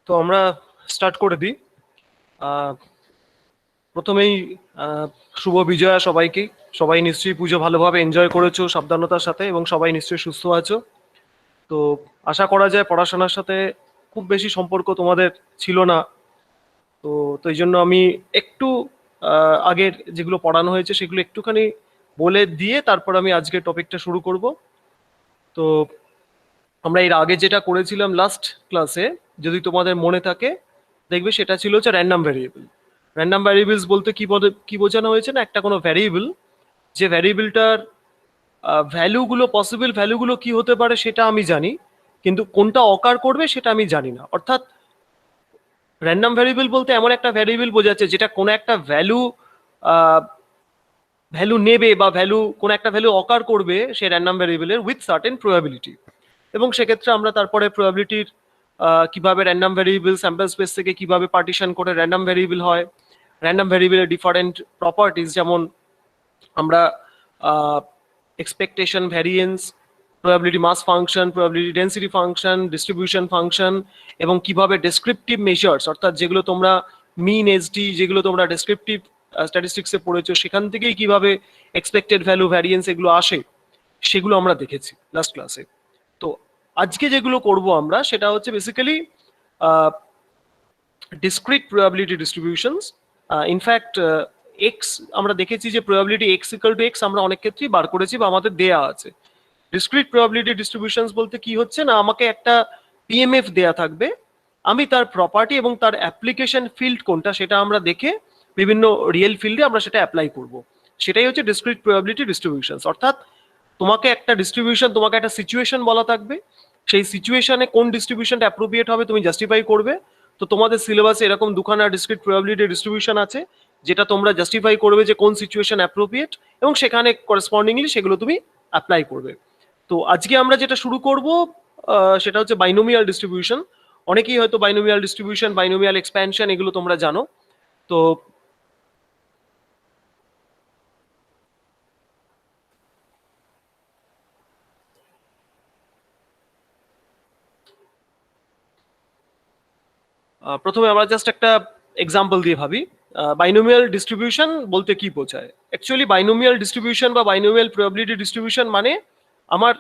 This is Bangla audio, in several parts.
তো আমরা স্টার্ট করে দিই। আহ, প্রথমেই শুভ বিজয়া সবাইকে। সবাই নিশ্চয়ই পুজো ভালোভাবে এনজয় করেছো সাবধানতার সাথে, এবং সবাই নিশ্চয়ই সুস্থ আছো। তো আশা করা যায় পড়াশোনার সাথে খুব বেশি সম্পর্ক তোমাদের ছিল না। তো তো এই জন্য আমি একটু আগের যেগুলো পড়ানো হয়েছে সেগুলো একটুখানি বলে দিয়ে তারপর আমি আজকের টপিকটা শুরু করব। তো আমরা এর আগে যেটা করেছিলাম লাস্ট ক্লাসে, যদি তোমাদের মনে থাকে, দেখবে সেটা ছিল হচ্ছে র্যান্ডম ভ্যারিয়েবল। র্যান্ডম ভ্যারিয়েবলস বলতে কি বোঝানো হয়েছে না, একটা কোনো ভ্যারিয়েবল, যে ভ্যারিয়েবলটার ভ্যালুগুলো, পসিবল ভ্যালুগুলো কি হতে পারে সেটা আমি জানি, কিন্তু কোনটা অকার করবে সেটা আমি জানি না। অর্থাৎ র্যান্ডম ভ্যারিয়েবল বলতে এমন একটা ভ্যারিয়েবল বোঝাচ্ছে যেটা কোনো একটা ভ্যালু ভ্যালু নেবে বা কোনো একটা ভ্যালু অকার করবে সেই র্যান্ডম ভ্যারিয়েবলের উইথ সার্টেন প্রবাবিলিটি। এবং সেক্ষেত্রে আমরা তারপরে প্রবাবিলিটির কিভাবে র্যান্ডম ভ্যারিয়েবল স্যাম্পল স্পেস থেকে কিভাবে পার্টিশন করে র্যান্ডম ভ্যারিয়েবল হয়, র্যান্ডম ভ্যারিয়েবলের ডিফারেন্ট প্রপার্টিজ, যেমন আমরা expectation variance, probability mass function, probability density function, distribution function, এবং কিভাবে ডেসক্রিপটিভ মেজার্স, অর্থাৎ যেগুলো তোমরা মিন এসডি, যেগুলো তোমরা ডেসক্রিপটিভ স্ট্যাটিস্টিক্সে পড়েছো, সেখান থেকেই কিভাবে এক্সপেক্টেড ভ্যালু, ভ্যারিয়েন্স এগুলো আসে, সেগুলো আমরা দেখেছি লাস্ট ক্লাসে। তো আজকে যেগুলো করব আমরা সেটা হচ্ছে basically discrete probability distributions. In fact x, আমরা দেখেছি যে probability x equal two x আমরা অনেক ক্ষেত্রেই বার করেছি বা আমাদের দেয়া আছে। ডিসক্রিট প্রবাবিলিটি ডিস্ট্রিবিউশনস বলতে কি হচ্ছে না, আমাকে একটা পিএমএফ দেয়া থাকবে, আমি তার প্রপার্টি এবং তার অ্যাপ্লিকেশন ফিল্ড কোনটা সেটা আমরা দেখে বিভিন্ন রিয়েল ফিল্ডে আমরা সেটা অ্যাপ্লাই করব। সেটাই হচ্ছে ডিসক্রিট প্রবাবিলিটি ডিস্ট্রিবিউশনস। অর্থাৎ তোমাকে একটা ডিস্ট্রিবিউশন, তোমাকে একটা সিচুয়েশন বলা থাকবে, সেই সিচুয়েশনে কোন ডিস্ট্রিবিউশনটা অ্যাপ্রোপ্রিয়েট হবে তুমি জাস্টিফাই করবে। তো তোমাদের সিলেবাসে এরকম দুখানা ডিসক্রিট প্রবাবিলিটি ডিস্ট্রিবিউশন আছে, যেটা তোমরা জাস্টিফাই করবে যে কোন সিচুয়েশন অ্যাপ্রোপ্রিয়েট, এবং সেখানে করেসপন্ডিংলি সেগুলো তুমি অ্যাপ্লাই করবে। তো আজকে আমরা যেটা শুরু করব সেটা হচ্ছে বাইনোমিয়াল ডিস্ট্রিবিউশন। অনেকেই হয়তো বাইনোমিয়াল ডিস্ট্রিবিউশন, বাইনোমিয়াল এক্সপ্যানশন এগুলো তোমরা জানো। তো প্রথমে আমরা জাস্ট একটা এক্সাম্পল দিয়ে ভাবি। বাইনোমিয়াল ডিস্ট্রিবিউশন বলতে কি বোঝায়? অ্যাকচুয়ালি বাইনোমিয়াল ডিস্ট্রিবিউশন বা বাইনোমিয়াল প্রবাবিলিটি ডিস্ট্রিবিউশন মানে আমার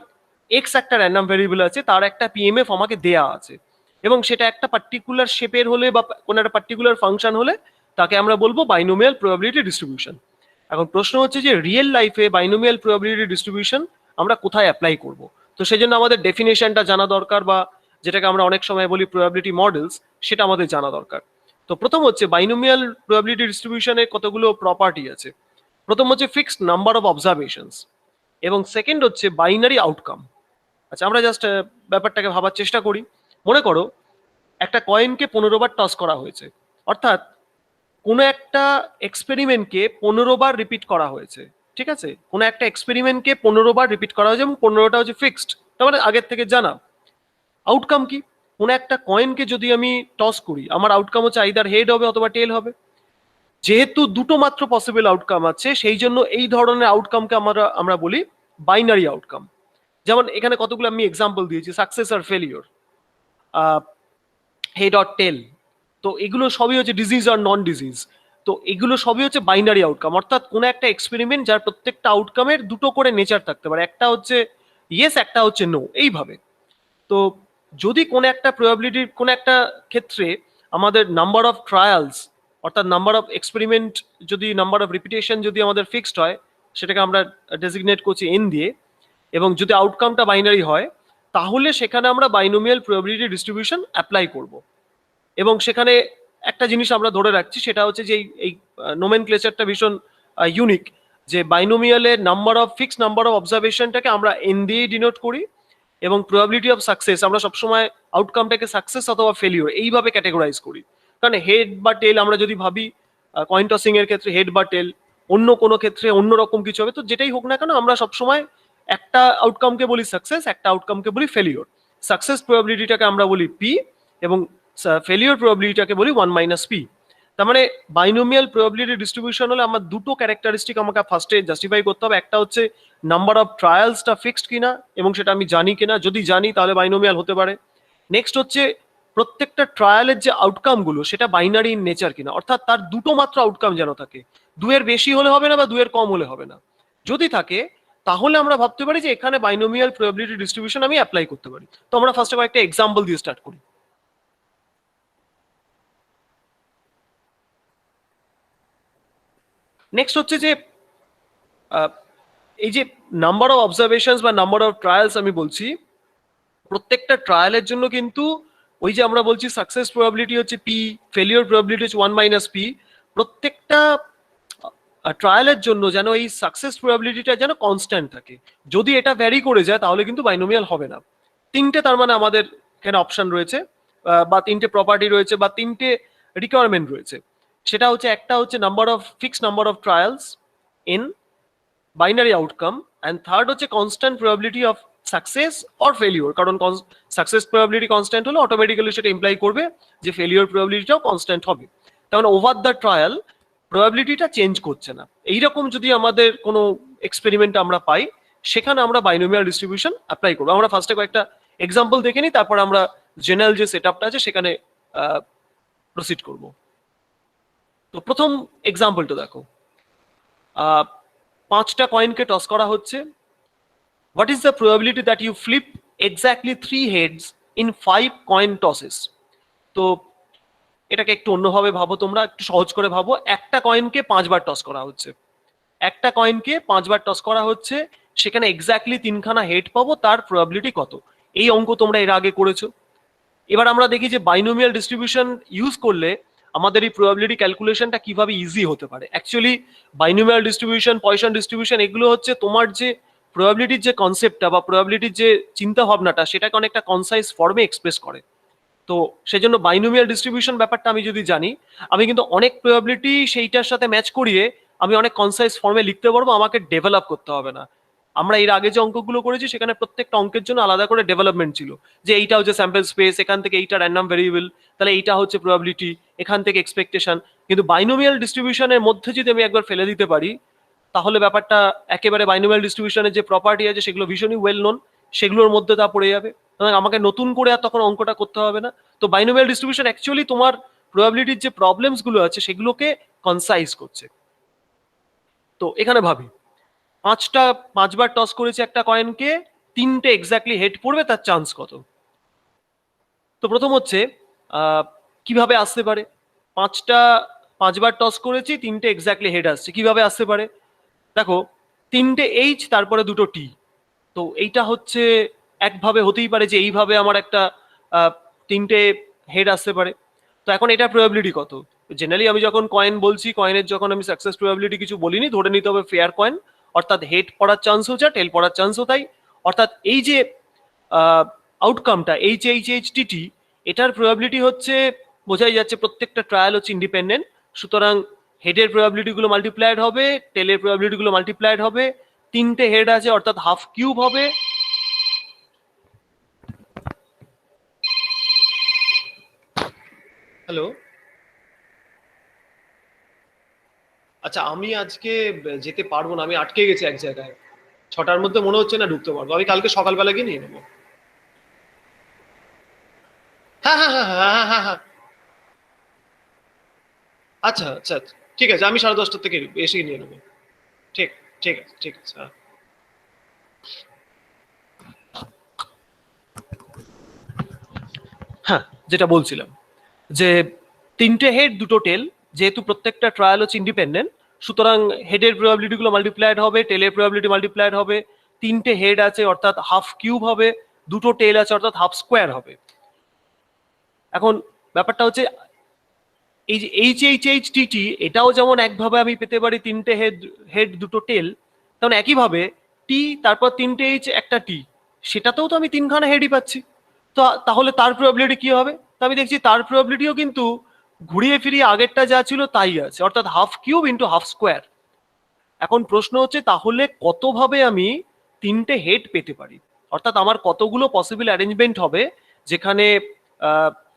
এক্স একটা র্যান্ডম ভেরিয়েবল আছে, তার একটা পিএমএফ আমাকে দেয়া আছে, এবং সেটা একটা পার্টিকুলার শেপের হলে বা কোনো একটা পার্টিকুলার ফাংশন হলে তাকে আমরা বলবো বাইনোমিয়াল প্রবাবিলিটি ডিস্ট্রিবিউশন। এখন প্রশ্ন হচ্ছে যে রিয়েল লাইফে বাইনোমিয়াল প্রবাবিলিটি ডিস্ট্রিবিউশন আমরা কোথায় অ্যাপ্লাই করব? তো সেজন্য আমাদের ডেফিনেশনটা জানা দরকার, বা যেটাকে আমরা অনেক সময় বলি প্রবাবিলিটি মডেলস, সেটা আমাদের জানা দরকার। তো প্রথম হচ্ছে বাইনোমিয়াল প্রবাবিলিটি ডিস্ট্রিবিউশনের কতগুলো প্রপার্টি আছে। প্রথম হচ্ছে ফিক্সড নাম্বার অফ অবজারভেশনস, এবং সেকেন্ড হচ্ছে বাইনারি আউটকাম। আচ্ছা, আমরা জাস্ট ব্যাপারটাকে ভাবার চেষ্টা করি। মনে করো একটা কয়েনকে 15 বার টস করা হয়েছে, অর্থাৎ কোনো একটা এক্সপেরিমেন্টকে 15 বার রিপিট করা হয়েছে। ঠিক আছে, কোনো একটা এক্সপেরিমেন্টকে 15 বার রিপিট করা হয়েছে এবং 15টা হচ্ছে ফিক্সড, তার মানে আগের থেকে জানা। আউটকাম কি? কোনো একটা কয়েনকে যদি আমি টস করি, আমার আউটকাম হচ্ছে আইদার হেড হবে অথবা টেল হবে। যেহেতু দুটো মাত্র পসিবল আউটকাম আছে, সেই জন্য এই ধরনের আউটকামকে আমরা বলি বাইনারি আউটকাম। যেমন এখানে কতগুলো আমি এক্সাম্পল দিয়েছি, সাকসেস আর ফেলিওর, হেড অর টেল। তো এগুলো সবই হচ্ছে ডিজিজ আর নন ডিজিজ। তো এগুলো সবই হচ্ছে বাইনারি আউটকাম, অর্থাৎ কোনো একটা এক্সপেরিমেন্ট যার প্রত্যেকটা আউটকামের দুটো করে নেচার থাকতে পারে, একটা হচ্ছে ইয়েস, একটা হচ্ছে নো, এইভাবে। তো যদি কোনো একটা প্রবাবিলিটির কোনো একটা ক্ষেত্রে আমাদের নাম্বার অফ ট্রায়ালস, অর্থাৎ নাম্বার অফ এক্সপেরিমেন্ট, যদি নাম্বার অফ রিপিটেশন যদি আমাদের ফিক্সড হয়, সেটাকে আমরা ডেজিগনেট করছি এন দিয়ে, এবং যদি আউটকামটা বাইনারি হয়, তাহলে সেখানে আমরা বাইনোমিয়াল প্রবাবিলিটি ডিস্ট্রিবিউশন অ্যাপ্লাই করব। এবং সেখানে একটা জিনিস আমরা ধরে রাখছি, সেটা হচ্ছে যে এই নোমেনক্লেচারটা ভীষণ ইউনিক, যে বাইনোমিয়ালের number of fixed number of অবজারভেশনটাকে আমরা এন দিয়ে ডিনোট করি, এবং প্রবাবিলিটি অফ সাকসেস আমরা সবসময় আউটকামটাকে সাকসেস অথবা ফেলিওর এইভাবে ক্যাটেগরাইজ করি। কারণ হেড বা টেল আমরা যদি ভাবি, কয়েন টসিং এর ক্ষেত্রে হেড বা টেল, অন্য কোনো ক্ষেত্রে অন্য রকম কিছু হবে। তো যেটাই হোক না কেন, আমরা সবসময় একটা আউটকামকে বলি সাকসেস, একটা আউটকামকে বলি ফেলিওর। সাকসেস প্রবাবিলিটিটাকে আমরা বলি পি, এবং ফেলিওর প্রবাবিলিটিটাকে বলি 1 - পি। তার মানে বাইনোমিয়াল প্রবাবিলিটি ডিস্ট্রিবিউশন হলে আমার দুটো ক্যারেক্টারিস্টিক আমাকে ফার্স্টে জাস্টিফাই করতে হবে। একটা হচ্ছে নাম্বার অফ ট্রায়ালসটা ফিক্সড কিনা, এবং সেটা আমি জানি কিনা, যদি জানি তাহলে বাইনোমিয়াল হতে পারে। নেক্সট হচ্ছে প্রত্যেকটা ট্রায়ালের যে আউটকাম গুলো সেটা বাইনারি ইন নেচার কিনা, অর্থাৎ তার দুটো মাত্র আউটকাম যেন থাকে, দুয়ের বেশি হলে হবে না বা দুয়ের কম হলে হবে না। যদি থাকে তাহলে আমরা ভাবতে পারি যে এখানে বাইনোমিয়াল প্রবাবিলিটি ডিস্ট্রিবিউশন আমি অ্যাপ্লাই করতে পারি। তো আমরা ফার্স্টে কয়েকটা এক্সাম্পল দিয়ে স্টার্ট করি। নেক্সট হচ্ছে যে এই যে নাম্বার অফ অবজারভেশনস বা নাম্বার অফ ট্রায়ালস আমি বলছি, প্রত্যেকটা ট্রায়ালের জন্য কিন্তু ওই যে আমরা বলছি সাকসেস প্রবাবিলিটি হচ্ছে পি, ফেলিওর প্রবাবিলিটি হচ্ছে 1 - পি। প্রত্যেকটা ট্রায়ালের জন্য যেন এই সাকসেস প্রবাবিলিটিটা যেন কনস্ট্যান্ট থাকে। যদি এটা ভ্যারি করে যায় তাহলে কিন্তু বাইনোমিয়াল হবে না। তিনটে তার মানে আমাদের এখানে অপশন রয়েছে বা তিনটে প্রপার্টি রয়েছে বা তিনটে রিকোয়ারমেন্ট রয়েছে। সেটা হচ্ছে একটা হচ্ছে fixed number of trials in binary outcome, and third হচ্ছে constant probability of success or failure. কারণ সাকসেস প্রবাবিলিটি কনস্ট্যান্ট হলে অটোমেটিক্যালি সেটা ইমপ্লাই করবে যে ফেলিওর প্রবাবিলিটিটাও কনস্ট্যান্ট হবে। তার মানে ওভার দ্য ট্রায়াল প্রবাবিলিটিটা চেঞ্জ করছে না। এইরকম যদি আমাদের কোনো এক্সপেরিমেন্ট আমরা পাই, সেখানে আমরা বাইনোমিয়াল ডিস্ট্রিবিউশন অ্যাপ্লাই করবো। আমরা ফার্স্টে কয়েকটা এক্সাম্পল দেখে নিই, তারপর আমরা জেনারেল যে সেট আপটা আছে সেখানে প্রসিড করব। তো প্রথম এক্সাম্পলটা দেখো, 5টা কয়েনকে টস করা হচ্ছে। What is the probability that you flip exactly 3 heads in 5 coin tosses? তো এটাকে একটু অন্যভাবে ভাবো, তোমরা একটু সহজ করে ভাবো। একটা কয়েনকে 5বার টস করা হচ্ছে, একটা কয়েনকে 5বার টস করা হচ্ছে, সেখানে এক্স্যাক্টলি 3খানা হেড পাবো, তার প্রবাবিলিটি কত? এই অঙ্ক তোমরা এর আগে করেছো। এবার আমরা দেখি যে বাইনোমিয়াল ডিস্ট্রিবিউশন ইউজ করলে আমাদের এই প্রবাবিলিটি ক্যালকুলেশনটা কিভাবে ইজি হতে পারে। Actually binomial distribution, poison distribution, এগুলো হচ্ছে তোমার যে প্রবাবিলিটির যে কনসেপ্টটা বা প্রবাবিলিটির যে চিন্তা ভাবনাটা, সেটাকে অনেকটা কনসাইজ ফর্মে এক্সপ্রেস করে। তো সেজন্য বাইনোমিয়াল ডিস্ট্রিবিউশন ব্যাপারটা আমি যদি জানি, আমি কিন্তু অনেক প্রবাবিলিটি সেইটার সাথে ম্যাচ করিয়ে আমি অনেক কনসাইজ ফর্মে লিখতে পারবো, আমাকে ডেভেলপ করতে হবে না। আমরা এর আগে যে অঙ্কগুলো করেছি সেখানে প্রত্যেকটা অঙ্কের জন্য আলাদা করে ডেভেলপমেন্ট ছিল, যে এইটা হচ্ছে স্যাম্পল স্পেস, এখান থেকে এইটা র্যান্ডম ভেরিয়েবল, তাহলে এইটা হচ্ছে প্রবাবিলিটি, এখান থেকে এক্সপেকটেশন। কিন্তু বাইনোমিয়াল ডিস্ট্রিবিউশনের মধ্যে যদি আমি একবার ফেলে দিতে পারি, তাহলে ব্যাপারটা একেবারে বাইনোমিয়াল ডিস্ট্রিবিউশনের যে প্রপার্টি আছে সেগুলো ভীষণই ওয়েল নোন, সেগুলোর মধ্যে তা পড়ে যাবে। আমাকে নতুন করে আর তখন অঙ্কটা করতে হবে না। তো বাইনোমিয়াল ডিস্ট্রিবিউশন অ্যাকচুয়ালি তোমার প্রবাবিলিটির যে প্রবলেমস গুলো আছে সেগুলোকে কনসাইজ করছে। তো এখানে ভাবি, 5বার টস করেছে একটা কয়েনকে, 3টে এক্স্যাক্টলি হেড পড়বে, তার চান্স কত? তো প্রথম হচ্ছে কিভাবে আসতে পারে? 5বার টস করেছি, 3টে এক্স্যাক্টলি হেড আসছে, কিভাবে আসতে পারে? দেখো, 3টে এইচ তারপরে 2টো টি। তো এইটা হচ্ছে একভাবে হতেই পারে যে এইভাবে আমার একটা 3টে হেড আসতে পারে। তো এখন এটা প্রবাবিলিটি কত? জেনারেলি আমি যখন কয়েন বলছি, কয়েনের যখন আমি সাকসেস প্রবাবিলিটি কিছু বলিনি, ধরে নিতে হবে ফেয়ার কয়েন, অর্থাৎ হেড পড়ার চান্সও যা, টেল পড়ার চান্সও তাই। অর্থাৎ এই যে আউটকামটা এইচ এইচ এইচ টি টি, এটার প্রবাবিলিটি হচ্ছে, বোঝাই যাচ্ছে প্রত্যেকটা ট্রায়াল হচ্ছে ইন্ডিপেন্ডেন্ট। সুতরাং হেডের প্রবাবিলিটি গুলো মাল্টিপ্লাইড হবে, টেলের প্রবাবিলিটি গুলো মাল্টিপ্লাইড হবে। 3টে হেড আছে অর্থাৎ হাফ কিউব হবে। হ্যালো, আচ্ছা আমি আজকে যেতে পারবো না, আমি আটকে গেছি এক জায়গায়। 6টার মধ্যে মনে হচ্ছে না ঢুকতে পারবো, আমি কালকে সকালবেলা গিয়ে নিয়ে নেবো। হ্যাঁ হ্যাঁ হ্যাঁ হ্যাঁ হ্যাঁ হ্যাঁ হ্যাঁ। আচ্ছা আচ্ছা আচ্ছা, ঠিক আছে, আমি 10:30টার থেকে এসেই নিয়ে নেবো। ঠিক, ঠিক আছে, ঠিক আছে, হ্যাঁ। হ্যাঁ, যেটা বলছিলাম যে 3টে হেড 2টো টেল, যেহেতু প্রত্যেকটা ট্রায়াল হচ্ছে ইন্ডিপেন্ডেন্ট, সুতরাং হেডের প্রবাবিলিটি গুলো মাল্টিপ্লাইড হবে, টেলের প্রবাবিলিটি মাল্টিপ্লাইড হবে। 3টে হেড আছে অর্থাৎ হাফ কিউব হবে, 2টো টেল আছে অর্থাৎ হাফ স্কোয়ার হবে। এখন ব্যাপারটা হচ্ছে এই যে এইচ এইচ এইচ টি টি, এটাও যেমন একভাবে আমি পেতে পারি 3টে হেড 2টো টেল, তেমন একইভাবে টি তারপর 3টে এইচ একটা টি, সেটাতেও তো আমি 3খানা হেডই পাচ্ছি। তো তাহলে তার প্রবাবিলিটি কি হবে? তো আমি দেখছি তার প্রবাবিলিটিও কিন্তু ঘুরিয়ে ফিরিয়ে আগেরটা যা ছিল তাই আছে, অর্থাৎ half cube into half square. এখন প্রশ্ন হচ্ছে তাহলে কতভাবে আমি 3টে হেড পেতে পারি, অর্থাৎ আমার কতগুলো পসিবল অ্যারেঞ্জমেন্ট হবে যেখানে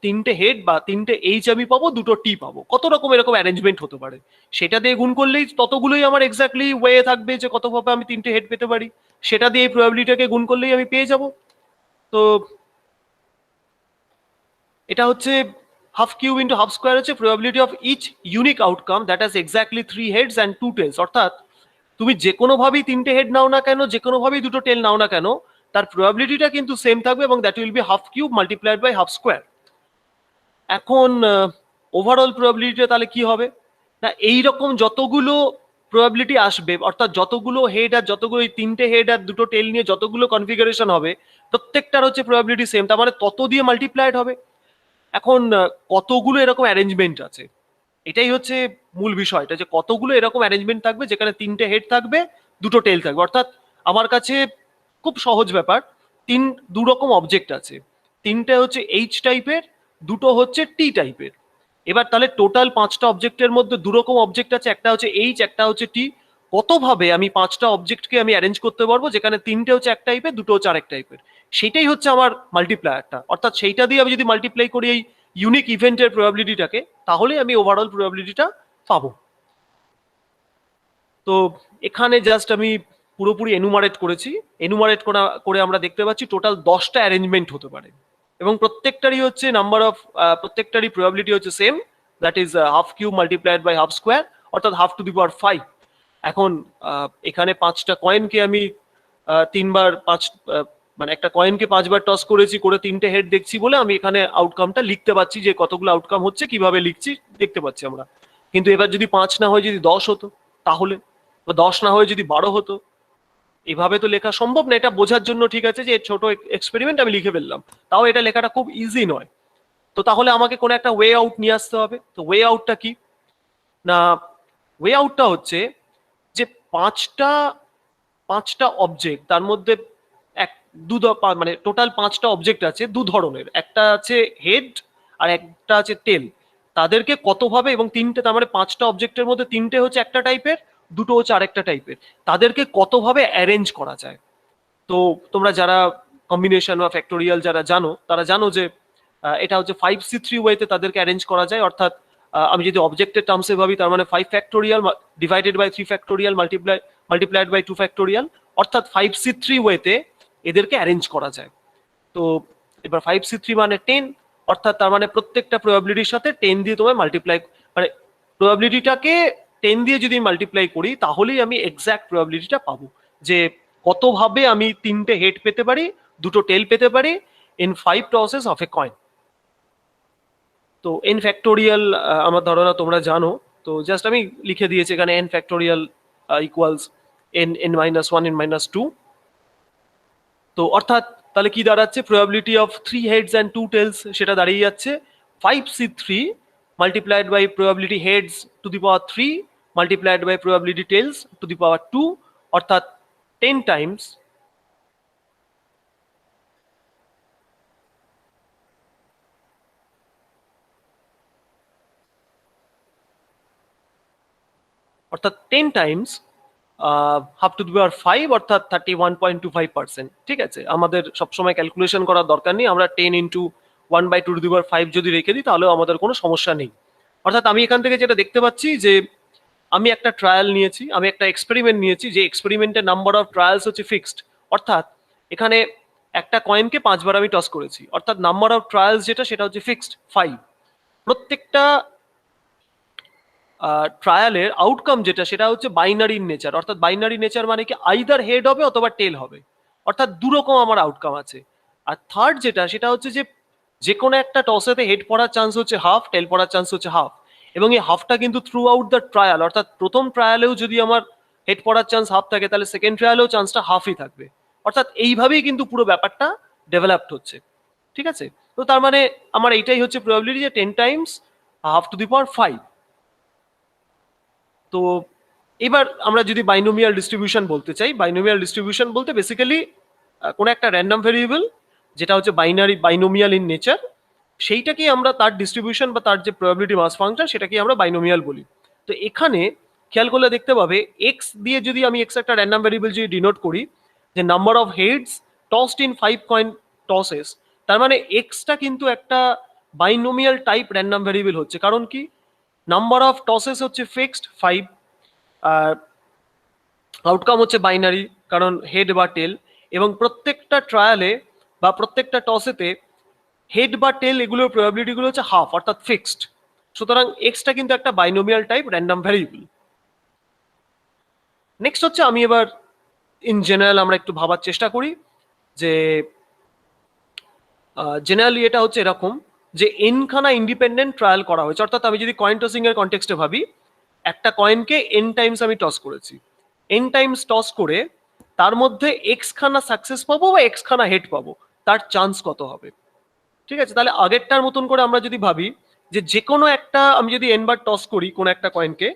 3টে হেড বা 3টে এইচ আমি পাবো, 2টো টি পাবো, কত রকম এরকম অ্যারেঞ্জমেন্ট হতে পারে। সেটা দিয়ে গুণ করলেই ততগুলোই আমার এক্স্যাক্টলি ওয়ে থাকবে যে কতভাবে আমি 3টে হেড পেতে পারি, সেটা দিয়ে এই প্রবাবিলিটিটাকে গুণ করলেই আমি পেয়ে যাব। তো এটা হচ্ছে half cube into half square হচ্ছে probability of each unique outcome that has exactly 3 heads and 2 tails. অর্থাৎ তুমি যে কোনোভাবেই 3টে হেড নাও না কেন, যে কোনোভাবেই 2টো টেল নাও না কেন, তার প্রবাবিলিটিটা কিন্তু সেম থাকবে এবং that will be half cube multiplied by half square. এখন ওভারঅল প্রবাবিলিটিটা তাহলে কি হবে না, এইরকম যতগুলো প্রবাবিলিটি আসবে, অর্থাৎ যতগুলো হেড আর যতগুলো 3টে হেড আর 2টো টেল নিয়ে যতগুলো কনফিগারেশন হবে, প্রত্যেকটার হচ্ছে প্রবাবিলিটি সেম, তার মানে তত দিয়ে মাল্টিপ্লাইড হবে। এখন কতগুলো এরকম অ্যারেঞ্জমেন্ট আছে, এটাই হচ্ছে মূল বিষয়টা, যে কতগুলো এরকম অ্যারেঞ্জমেন্ট থাকবে যেখানে 3টে হেড থাকবে 2টো টেল থাকবে। অর্থাৎ আমার কাছে খুব সহজ ব্যাপার, দু রকম অবজেক্ট আছে, 3টে হচ্ছে এইচ টাইপের, 2টো হচ্ছে টি টাইপের। এবার তাহলে টোটাল 5টা অবজেক্টের মধ্যে 2 রকম অবজেক্ট আছে, একটা হচ্ছে এইচ, একটা হচ্ছে টি। কতভাবে আমি 5টা অবজেক্টকে আমি অ্যারেঞ্জ করতে পারবো যেখানে 3টে হচ্ছে এক টাইপের, 2টো হচ্ছে আরেক টাইপের, সেটাই হচ্ছে আমার মাল্টিপ্লায়ারটা। অর্থাৎ সেইটা দিয়ে আমি যদি মাল্টিপ্লাই করি এই ইউনিক ইভেন্টের প্রবাবিলিটিটাকে, তাহলে আমি ওভারঅল প্রবাবিলিটিটা পাবো। তো এখানে জাস্ট আমি পুরোপুরি এনুমারেট করেছি। এনুমারেট করে আমরা দেখতে পাচ্ছি টোটাল 10টা অ্যারেঞ্জমেন্ট হতে পারে এবং প্রত্যেকটারই হচ্ছে নাম্বার অফ, প্রত্যেকটারই প্রবাবিলিটি হচ্ছে same, that is half cube multiplied by half square, অর্থাৎ হাফ টু দি পাওয়ার 5। এখন এখানে 5টা কয়েনকে আমি 3বার 5, মানে একটা কয়েনকে 5বার টস করেছি, করে 3টে হেড দেখছি বলে আমি এখানে আউটকামটা লিখতে পাচ্ছি, যে কতগুলো আউটকাম হচ্ছে কিভাবে লিখছি দেখতে পাচ্ছি আমরা। কিন্তু এবার যদি 5 না হয় যদি 10 হতো, তাহলে 10 না হয়ে যদি 12 হতো, এভাবে তো লেখা সম্ভব না। এটা বোঝার জন্য ঠিক আছে যে ছোট এক্সপেরিমেন্ট আমি লিখে ফেললাম, তাও এটা লেখাটা খুব ইজি নয়। তো তাহলে আমাকে কোনো একটা ওয়ে আউট নিয়ে আসতে হবে। তো ওয়ে আউটটা কি না, ওয়ে আউটটা হচ্ছে যে পাঁচটা পাঁচটা অবজেক্ট, তার মধ্যে এক মানে টোটাল 5টা অবজেক্ট আছে 2 ধরনের, একটা আছে হেড আর একটা আছে টেল। তাদেরকে কতভাবে, এবং 3টে, তার মানে 5টা অবজেক্টের মধ্যে 3টে হচ্ছে একটা টাইপের, 2টো হচ্ছে আরেকটা টাইপের, তাদেরকে কতভাবে অ্যারেঞ্জ করা যায়। তো তোমরা যারা কম্বিনেশন বা ফ্যাক্টোরিয়াল যারা জানো, তারা জানো যে এটা হচ্ছে 5C3 ওয়েতে তাদেরকে অ্যারেঞ্জ করা যায়। অর্থাৎ আমি যদি অবজেক্টের টার্মসে ভাবি, তার মানে 5 factorial divided by 3 factorial multiplied by 2 factorial, অর্থাৎ 5C3 ওয়েতে এদেরকে অ্যারেঞ্জ করা যায়। তো এবার 5C3 মানে 10, অর্থাৎ তার মানে প্রত্যেকটা প্রবাবিলিটির সাথে 10 দিয়ে তোমায় মাল্টিপ্লাই, মানে প্রবাবিলিটিটাকে 10 দিয়ে যদি মাল্টিপ্লাই করি, তাহলেই আমি এক্স্যাক্ট প্রবাবিলিটিটা পাবো, যে কতভাবে আমি 3টে হেড পেতে পারি, 2টো টেল পেতে পারি ইন 5 টসেস অফ এ কয়েন। তো এন ফ্যাক্টোরিয়াল আমার ধারণা তোমরা জানো, তো জাস্ট আমি লিখে দিয়েছি এখানে n factorial equals n minus 1 n minus 2। তো অর্থাৎ তাহলে কি দাঁড়াচ্ছে, probability of 3 heads and 2 tails, সেটা দাঁড়িয়ে যাচ্ছে 5C3 multiplied by probability heads to the power 3 multiplied by probability tails to the power 2, অর্থাৎ 10 টাইমস অর্থাৎ 10 times half to the power 5, অর্থাৎ 31.25%। ঠিক আছে, আমাদের সবসময় ক্যালকুলেশন করার দরকার নেই, আমরা 10 ইন্টু 1/2 টু দি পাওয়ার 5 যদি রেখে দিই, তাহলেও আমাদের কোনো সমস্যা নেই। অর্থাৎ আমি এখান থেকে যেটা দেখতে পাচ্ছি যে আমি একটা ট্রায়াল নিয়েছি, আমি একটা এক্সপেরিমেন্ট নিয়েছি, যে এক্সপেরিমেন্টের নাম্বার অফ ট্রায়ালস হচ্ছে ফিক্সড। অর্থাৎ এখানে একটা কয়েনকে 5বার আমি টস করেছি, অর্থাৎ নাম্বার অফ ট্রায়ালস যেটা সেটা হচ্ছে ফিক্সড 5। প্রত্যেকটা ট্রায়ালের আউটকাম যেটা সেটা হচ্ছে বাইনারি নেচার, অর্থাৎ বাইনারি নেচার মানে কি আইদার হেড হবে অথবা টেল হবে, অর্থাৎ 2 রকম আমার আউটকাম আছে। আর থার্ড যেটা, সেটা হচ্ছে যে কোনো একটা টসেতে হেড পড়ার চান্স হচ্ছে হাফ, টেল পড়ার চান্স হচ্ছে হাফ, এবং এই হাফটা কিন্তু থ্রু আউট দ্য ট্রায়াল, অর্থাৎ প্রথম ট্রায়ালেও যদি আমার হেড পড়ার চান্স হাফ থাকে, তাহলে সেকেন্ড ট্রায়ালেও চান্সটা হাফই থাকবে। অর্থাৎ এইভাবেই কিন্তু পুরো ব্যাপারটা ডেভেলপড হচ্ছে। ঠিক আছে, তো তার মানে আমার এইটাই হচ্ছে প্রবাবিলিটি, যে 10 times half to the power 5। তো এবার আমরা যদি বাইনোমিয়াল ডিস্ট্রিবিউশন বলতে চাই, বাইনোমিয়াল ডিস্ট্রিবিউশন বলতে বেসিক্যালি কোনো একটা র্যান্ডম ভেরিয়েবল যেটা হচ্ছে বাইনোমিয়াল ইন নেচার, সেইটাকেই আমরা তার ডিস্ট্রিবিউশন বা তার যে প্রবাবিলিটি মাস ফাংশন, সেটাকেই আমরা বাইনোমিয়াল বলি। তো এখানে খেয়াল করলে দেখতে পাবে এক্স দিয়ে যদি আমি এক্স একটা র্যান্ডম ভেরিয়েবল যদি ডিনোট করি, যে number of heads tossed in 5 coin tosses, তার মানে এক্সটা কিন্তু একটা বাইনোমিয়াল টাইপ র্যান্ডম ভেরিয়েবল হচ্ছে। কারণ কি, নাম্বার অফ টসেস হচ্ছে ফিক্সড 5, আর আউটকাম হচ্ছে বাইনারি, কারণ হেড বা টেল, এবং প্রত্যেকটা ট্রায়ালে বা প্রত্যেকটা টসেতে হেড বা টেল এগুলোর প্রবাবিলিটি গুলো হচ্ছে হাফ অর্থাৎ ফিক্সড। সুতরাং এক্সটা কিন্তু একটা binomial type random variable. Next হচ্ছে আমি এবার ইন জেনারেল আমরা একটু ভাবার চেষ্টা করি যে জেনারেলি এটা হচ্ছে এরকম যে এনখানা ইন্ডিপেন্ডেন্ট ট্রায়াল করা হয়েছে, অর্থাৎ আমি যদি কয়েন টসিং এর কনটেক্সটে ভাবি, একটা কয়েনকে এন টাইমস আমি টস করেছি, এন টাইমস টস করে তার মধ্যে এক্স খানা সাকসেস পাবো বা এক্স খানা হেড পাবো, তার চান্স কত হবে। ঠিক আছে, তাহলে আগেরটার মতন করে আমরা যদি ভাবি যে কোনো একটা আমি যদি এন বার টস করি কোন একটা কয়েনকে,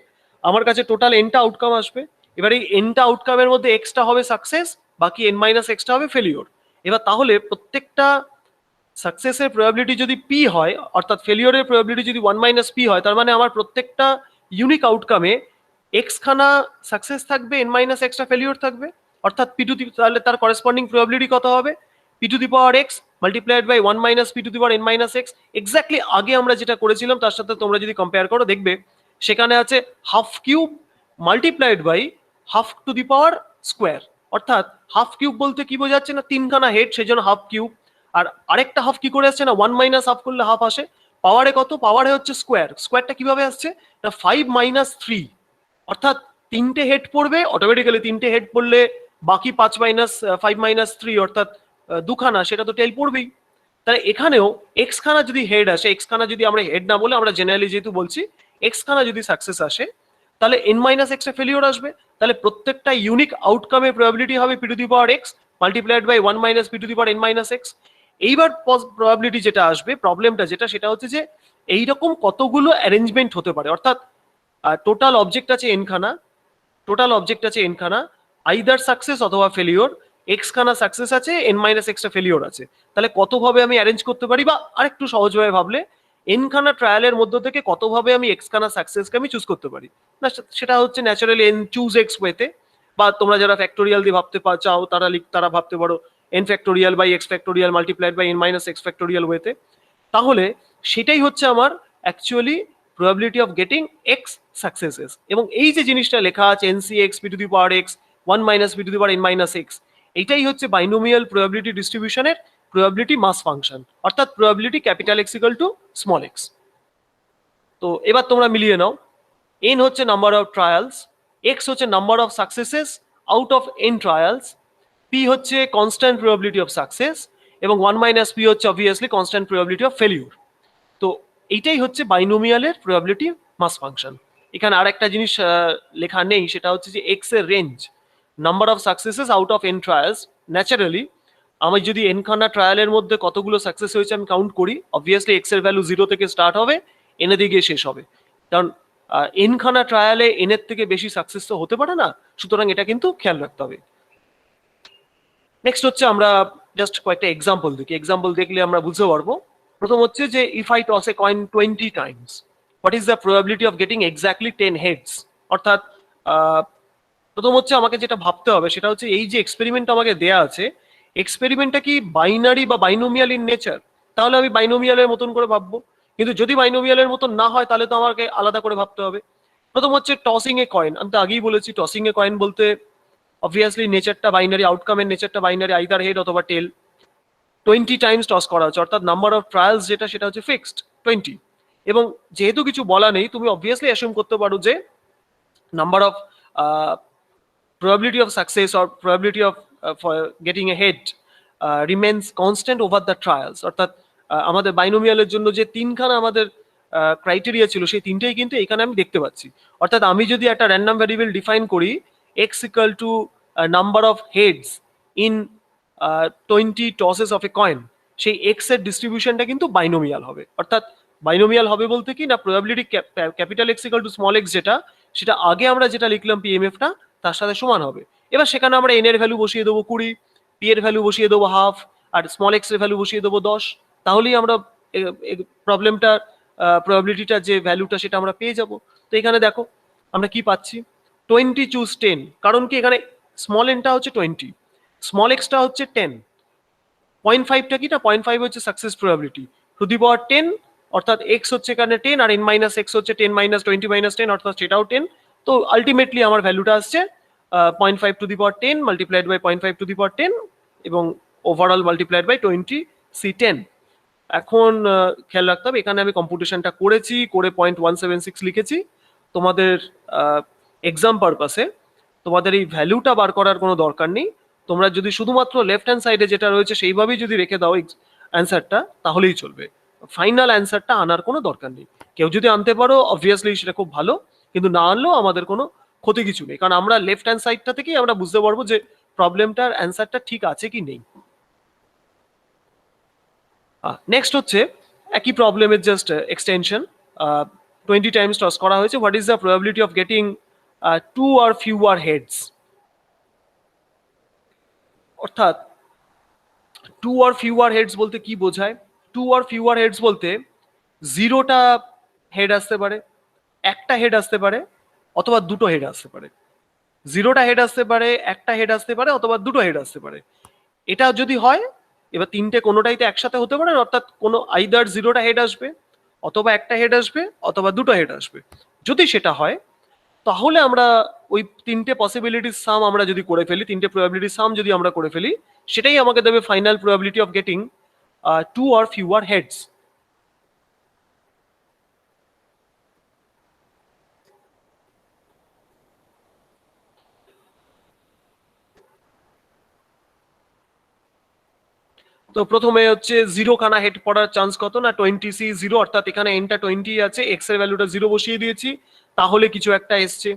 আমার কাছে টোটাল এনটা আউটকাম আসবে। এবার এই এনটা আউটকামের মধ্যে এক্সটা হবে সাকসেস, বাকি এন মাইনাস এক্সটা হবে ফেলিওর। এবার তাহলে প্রত্যেকটা সাকসেসের প্রবাবিলিটি যদি পি হয়, অর্থাৎ ফেলিওরের প্রবাবিলিটি যদি 1 মাইনাস পি হয়, তার মানে আমার প্রত্যেকটা ইউনিক আউটকামে এক্স খানা সাকসেস থাকবে, এন মাইনাস এক্সটা ফেলিওর থাকবে, অর্থাৎ পি টু দি, তাহলে তার করেসপন্ডিং প্রবাবিলিটি কত হবে, p to the power x multiplied by 1 minus p to the power n minus x. Exactly আগে আমরা যেটা করেছিলাম তার সাথে তোমরা যদি কম্পেয়ার করো দেখবে সেখানে আছে half cube multiplied by half to the power square, অর্থাৎ হাফ কিউব বলতে কি বোঝাচ্ছে না তিনখানা হেড সেজন্য হাফ কিউব, আর আরেকটা হাফ কি করে আসছে না 1 মাইনাস হাফ করলে হাফ আসে, পাওয়ারে কত, পাওয়ারে হচ্ছে স্কোয়ার, স্কোয়ারটা কিভাবে আসছে না 5 মাইনাস 3, অর্থাৎ তিনটে হেড পড়বে অটোমেটিক্যালি, তিনটে হেড পড়লে বাকি 5 মাইনাস 5 মাইনাস 3 অর্থাৎ দুখানা, সেটা তো টেল পড়বেই। তাহলে এখানেও এক্স খানা যদি হেড আসে, এক্স খানা যদি আমরা হেড না বলে আমরা জেনারেলি যেহেতু বলছি এক্স খানা যদি সাকসেস আসে, তাহলে এন মাইনাস এক্সটা ফেলিওর আসবে। তাহলে প্রত্যেকটা ইউনিক আউটকামের প্রবাবিলিটি হবে p to the power x multiplied by 1 minus p to the power n minus x. এইবার প্রবাবিলিটি যেটা আসবে, প্রবলেমটা যেটা, সেটা হচ্ছে যে এইরকম কতগুলো অ্যারেঞ্জমেন্ট হতে পারে, অর্থাৎ টোটাল অবজেক্ট আছে এন খানা, টোটাল অবজেক্ট আছে এন খানা, আইদার সাকসেস অথবা ফেলিওর, এক্স খানা সাকসেস আছে, এন মাইনাস এক্সটা ফেলিওর আছে, তাহলে কতভাবে আমি অ্যারেঞ্জ করতে পারি, বা আরেকটু সহজভাবে ভাবলে এন খানা ট্রায়ালের মধ্য থেকে কতভাবে আমি এক্স খানা সাকসেসকে আমি চুজ করতে পারি না, সেটা হচ্ছে ন্যাচারালি এন চুজ এক্স ওয়েতে, বা তোমরা যারা ফ্যাক্টোরিয়াল দিয়ে ভাবতে চাও তারা ভাবতে পারো n factorial by x factorial multiplied by n minus x factorial ওয়েতে। তাহলে সেটাই হচ্ছে আমার actually probability of getting x successes, এবং এই যে জিনিসটা লেখা আছে nc(x p to the power x 1 minus p to the power n minus x), এইটাই হচ্ছে বাইনোমিয়াল probability ডিস্ট্রিবিউশনের probability মাস ফাংশন, অর্থাৎ probability capital x equal to small x। তো এবার তোমরা মিলিয়ে নাও, n হচ্ছে নাম্বার অফ ট্রায়ালস, x হচ্ছে number of সাকসেসেস out of n trials, p হচ্ছে কনস্ট্যান্ট probability of success, এবং 1 মাইনাস p হচ্ছে obviously constant probability of failure। তো এইটাই হচ্ছে বাইনোমিয়ালের প্রবাবিলিটি মাস ফাংশন। এখানে আর একটা জিনিস লেখা নেই, সেটা হচ্ছে যে এক্স এর range, number of সাকসেসেস out of N trials. Naturally আমি যদি এন খানা ট্রায়ালের মধ্যে কতগুলো সাকসেস হয়েছে আমি কাউন্ট করি, অবভিয়াসলি এক্স এর ভ্যালু 0 থেকে স্টার্ট হবে, এন এ দিকে শেষ হবে, কারণ এন খানা ট্রায়ালে এন এর থেকে বেশি সাকসেস তো হতে পারে না, সুতরাং এটা কিন্তু খেয়াল রাখতে হবে। নেক্সট হচ্ছে আমরা জাস্ট কয়েকটা এক্সাম্পল দেখি, এক্সাম্পল দেখলে আমরা বুঝতে পারবো। প্রথম হচ্ছে যে if I toss a coin 20 times, what is the probability of getting exactly 10 heads. অর্থাৎ প্রথম হচ্ছে আমাকে যেটা ভাবতে হবে সেটা হচ্ছে এই যে এক্সপেরিমেন্ট আমাকে দেয়া আছে, এক্সপেরিমেন্টটা কি বাইনারি বা বাইনোমিয়াল ইন নেচার, তাহলে আমি বাইনোমিয়ালের মতন করে ভাববো, কিন্তু যদি বাইনোমিয়ালের মতন না হয় তাহলে তো আমাকে আলাদা করে ভাবতে হবে। প্রথম হচ্ছে টসিং এ কয়েন, আমি তো আগেই বলেছি টসিং এ কয়েন বলতে অবভিয়াসলি নেচারটা বাইনারি, আউটকামের নেচারটা বাইনারি, আইদার হেড অথবা টেল। 20 টাইমস টস করা হচ্ছে, অর্থাৎ নাম্বার অফ ট্রায়ালস যেটা সেটা হচ্ছে ফিক্সড 20, এবং যেহেতু কিছু বলা নেই তুমি অবভিয়াসলি অ্যাসিউম করতে পারো যে number of probability of success or probability of for getting ahead remains constant over the trials, অর্থাৎ আমাদের বাইনোমিয়ালের জন্য যে তিনখানা আমাদের ক্রাইটেরিয়া ছিল সেই তিনটেই কিন্তু এখানে আমি দেখতে পাচ্ছি। অর্থাৎ আমি যদি একটা র্যান্ডম ভ্যারিয়েবল ডিফাইন করি x equal to number of heads in 20 tosses of a coin, সেই এক্স এর ডিস্ট্রিবিউশনটা কিন্তু বাইনোমিয়াল হবে। অর্থাৎ বাইনোমিয়াল হবে বলতে কি না, probability capital x equal two small x যেটা, সেটা আগে আমরা যেটা লিখলাম পিএমএফটা তার সাথে সমান হবে। এবার সেখানে আমরা এন এর ভ্যালু বসিয়ে দেবো 20, পি এর ভ্যালু বসিয়ে দেবো হাফ, আর স্মল এক্স এর ভ্যালু বসিয়ে দেবো 10, তাহলেই আমরা প্রবলেমটা প্রবাবিলিটিটা যে ভ্যালুটা সেটা আমরা পেয়ে যাব। তো এখানে দেখো আমরা কি পাচ্ছি, 20 চুজ 10, কারণ কি এখানে স্মল এনটা হচ্ছে 20, স্মল এক্সটা হচ্ছে 10, 0.5টা কি না, 0.5 হচ্ছে success probability, two the power 10 অর্থাৎ এক্স হচ্ছে এখানে 10, আর এন মাইনাস এক্স হচ্ছে 10 মাইনাস 20 মাইনাস 10 অর্থাৎ সেটাও 10। তো আলটিমেটলি আমার ভ্যালুটা আসছে 0.5 to the power 10 multiplied by 0.5 to the power 10 এবং ওভারঅল মাল্টিপ্লাইড বাই 20 C10। এখন খেয়াল রাখতে হবে, এখানে আমি কম্পিউটেশনটা করেছি, করে 0.176 লিখেছি। তোমাদের এক্সাম পারপাসে তোমাদের এই ভ্যালুটা বার করার কোনো দরকার নেই। তোমরা যদি শুধুমাত্র লেফট হ্যান্ড সাইডে যেটা রয়েছে সেইভাবেই যদি রেখে দাও অ্যান্সারটা, তাহলেই চলবে। ফাইনাল অ্যান্সারটা আনার কোনো দরকার নেই। কেউ যদি আনতে পারো অবভিয়াসলি সেটা খুব ভালো, কিন্তু না আনলেও আমাদের কোনো ক্ষতি কিছু নেই, কারণ আমরা লেফট হ্যান্ড সাইডটা থেকেই আমরা বুঝতে পারবো যে প্রবলেমটার অ্যান্সারটা ঠিক আছে কি নেই। নেক্সট হচ্ছে একই প্রবলেমের জাস্ট এক্সটেনশন। 20 টাইমস টস করা হয়েছে, what is the probability of getting 2 or fewer heads. অর্থাৎ 2 or fewer হেডস বলতে কি বোঝায়? 2 or fewer হেডস বলতে 0টা হেড আসতে পারে, একটা হেড আসতে পারে, অথবা দুটো হেড আসতে পারে। 0টা হেড আসতে পারে, একটা হেড আসতে পারে, অথবা দুটো হেড আসতে পারে। এটা যদি হয়, এবার তিনটে কোনোটাইতে একসাথে হতে পারে, অর্থাৎ কোনো আইদার 0টা হেড আসবে, অথবা একটা হেড আসবে, অথবা দুটো হেড আসবে। যদি সেটা হয়, তাহলে আমরা ওই তিনটে পসিবিলিটির সাম আমরা যদি করে ফেলি, তিনটে প্রবাবিলিটির সাম যদি আমরা করে ফেলি, সেটাই আমাকে দেবে final probability of getting 2 or fewer heads. তো প্রথমে হচ্ছে 0 খানা হেড পড়ার চান্স কত না 20C0, অর্থাৎ এখানে এনটা 20 আছে, এক্স এর ভ্যালুটা 0 বসিয়ে দিয়েছি, তাহলে কিছু একটা এসছে।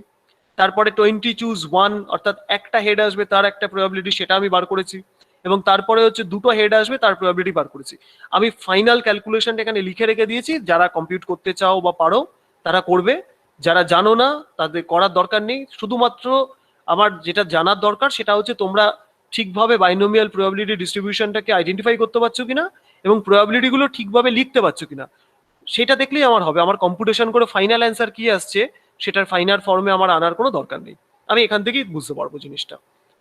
তারপরে 20 চুজ 1, অর্থাৎ একটা হেড আসবে তার একটা প্রবাবিলিটি, সেটা আমি বার করেছি। এবং তারপরে হচ্ছে দুটো হেড আসবে তার প্রবাবিলিটি বার করেছি। আমি ফাইনাল ক্যালকুলেশনটা এখানে লিখে রেখে দিয়েছি, যারা কম্পিউট করতে চাও বা পারো তারা করবে, যারা জানো না তাদের করার দরকার নেই। শুধুমাত্র আমার যেটা জানার দরকার সেটা হচ্ছে তোমরা ঠিকভাবে বাইনোমিয়াল প্রবাবিলিটি ডিস্ট্রিবিউশনটাকে আইডেন্টিফাই করতে পারছো কিনা এবং প্রবাবিলিটি গুলো ঠিকভাবে লিখতে পারছো কিনা, সেটা দেখলেই আমার হবে। আমার কম্পিউটেশন করে ফাইনাল অ্যান্সার কি আসছে সেটার ফাইনাল ফর্মে আমার আনার কোনো দরকার নেই, আমি এখান থেকেই বুঝতে পারবো জিনিসটা।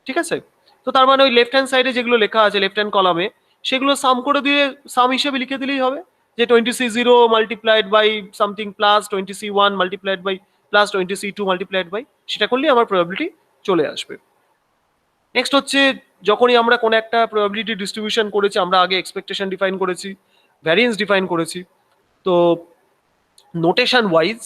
ঠিক আছে? তো তার মানে ওই লেফট হ্যান্ড সাইডে যেগুলো লেখা আছে লেফট হ্যান্ড কলামে, সেগুলো সাম করে দিয়ে সাম হিসেবে লিখে দিলেই হবে, যে 20C0 multiplied by something plus 20C1 multiplied by plus 20C2 multiplied by, সেটা করলেই আমার প্রবাবিলিটি চলে আসবে। নেক্সট হচ্ছে, যখনই আমরা কোনো একটা প্রবাবিলিটি ডিস্ট্রিবিউশন করেছি, আমরা আগে এক্সপেকটেশন ডিফাইন করেছি, ভ্যারিয়েন্স ডিফাইন করেছি। তো নোটেশন ওয়াইজ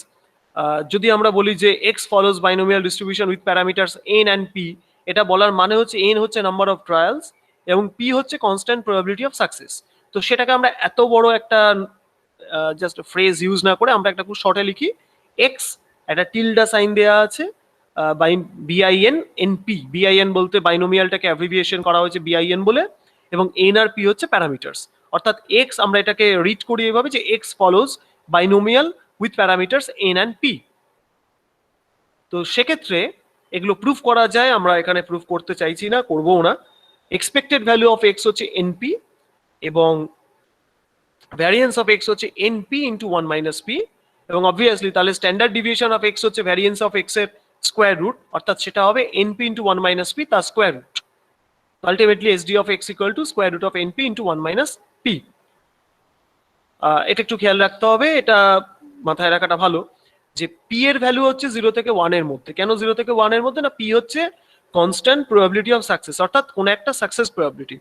যদি আমরা বলি যে x follows binomial distribution with parameters N and P, এটা বলার মানে হচ্ছে এন হচ্ছে নাম্বার অফ ট্রায়ালস এবং পি হচ্ছে কনস্ট্যান্ট প্রবাবিলিটি অফ সাকসেস। তো সেটাকে আমরা এত বড় একটা জাস্ট ফ্রেজ ইউজ না করে আমরা একটা খুব শর্টে লিখি, এক্স একটা টিল্ডা সাইন দেওয়া আছে, বিআইএন এনপি, বিআইএন বলতে বাইনোমিয়ালটাকে অ্যাব্রিভিয়েশন করা হয়েছে বিআইএন বলে, এবং এন আর পি হচ্ছে প্যারামিটার্স। অর্থাৎ এক্স আমরা এটাকে রিড করি এভাবে যে x follows binomial with parameters N and P. তো সেক্ষেত্রে এগুলো প্রুফ করা যায়, আমরা এখানে প্রুফ করতে চাইছি না, করবো না। এক্সপেক্টেড ভ্যালু অফ এক্স হচ্ছে এনপি এবং ভ্যারিয়েন্স অফ এক্স হচ্ছে এনপি ইন্টু 1 মাইনাস পি, এবং অবভিয়াসলি তাহলে স্ট্যান্ডার্ড ডিভিয়েশন অফ এক্স হচ্ছে ভ্যারিয়েন্স অফ এক্স এর স্কোয়ার রুট, অর্থাৎ সেটা হবে এনপি ইন্টু 1 মাইনাস পি তার square root. Ultimately SD of x equal to square root of np into 1 minus p. এটা একটু খেয়াল রাখতে হবে, এটা মাথায় রাখাটা ভালো যে পি এর ভ্যালু হচ্ছে 0 থেকে 1 এর মধ্যে। কেন 0 থেকে 1 এর মধ্যে? না, পি হচ্ছে কনস্ট্যান্ট প্রবাবিলিটি অফ সাকসেস, অর্থাৎ কোন একটা সাকসেস প্রবাবিলিটি।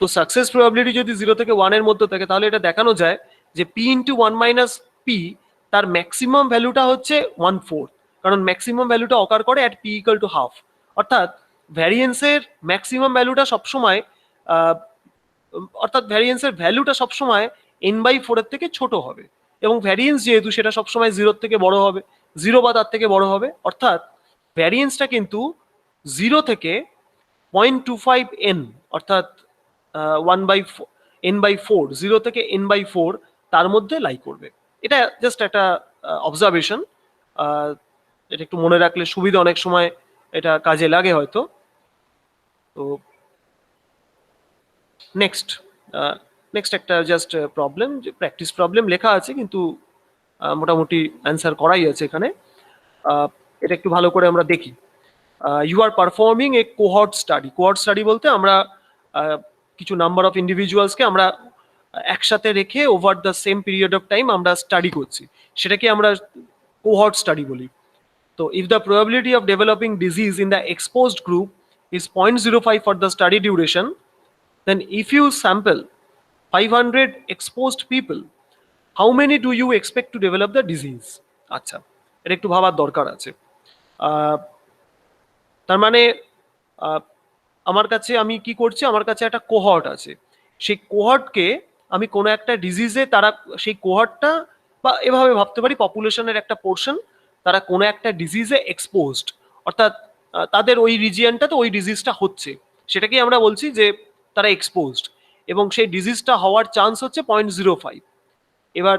তো সাকসেস প্রবাবিলিটি যদি 0 থেকে 1 এর মধ্যে থাকে, তাহলে এটা দেখানো যায় যে পি ইন্টু 1 মাইনাস পি তার ম্যাক্সিমাম ভ্যালুটা হচ্ছে 1/4, কারণ ম্যাক্সিমাম ভ্যালুটা অকার করে at P equal to half. অর্থাৎ ভ্যারিয়েন্সের ম্যাক্সিমাম ভ্যালুটা সবসময় অর্থাৎ ভ্যারিয়েন্সের ভ্যালুটা সবসময় n/4 এর থেকে ছোট হবে, এবং ভ্যারিয়েন্স যেহেতু সেটা সবসময় 0 থেকে বড় হবে, 0 বা তার থেকে বড় হবে। অর্থাৎ ভ্যারিয়েন্সটা কিন্তু 0 থেকে 0.25n, অর্থাৎ 1/n/4, 0 থেকে n/4 তার মধ্যে লাই করবে। এটা জাস্ট একটা অবজারভেশন, এটা একটু মনে রাখলে সুবিধা, অনেক সময় এটা কাজে লাগে হয়তো। তো নেক্সট একটা জাস্ট প্রবলেম, যে প্র্যাকটিস প্রবলেম লেখা আছে কিন্তু মোটামুটি অ্যান্সার করাই আছে এখানে। এটা একটু ভালো করে আমরা দেখি। You are performing a cohort study. Cohort study বলতে আমরা কিছু নাম্বার অফ ইন্ডিভিজুয়ালসকে আমরা একসাথে রেখে over the same period of time আমরা স্টাডি করছি, সেটাকে আমরা কোহর্ট স্টাডি বলি। তো if the probability of developing disease in the exposed group is 0.05 for the study duration, then if you sample 500 exposed people, how many do you expect to develop the disease? আচ্ছা, এটা একটু ভাবার দরকার আছে। তার মানে আমার কাছে আমি কি করছি, আমার কাছে একটা কোহর্ট আছে, সেই কোহর্টকে আমি কোনো একটা ডিজিজে তারা সেই কোহর্টটা বা এভাবে ভাবতে পারি পপুলেশনের একটা পোর্শন তারা কোনো একটা ডিজিজে এক্সপোজড, অর্থাৎ তাদের ওই রিজিয়নটাতে ওই ডিজিজটা হচ্ছে, সেটাকেই আমরা বলছি যে তারা এক্সপোজড, এবং সেই ডিজিজটা হওয়ার চান্স হচ্ছে 0.05। এবার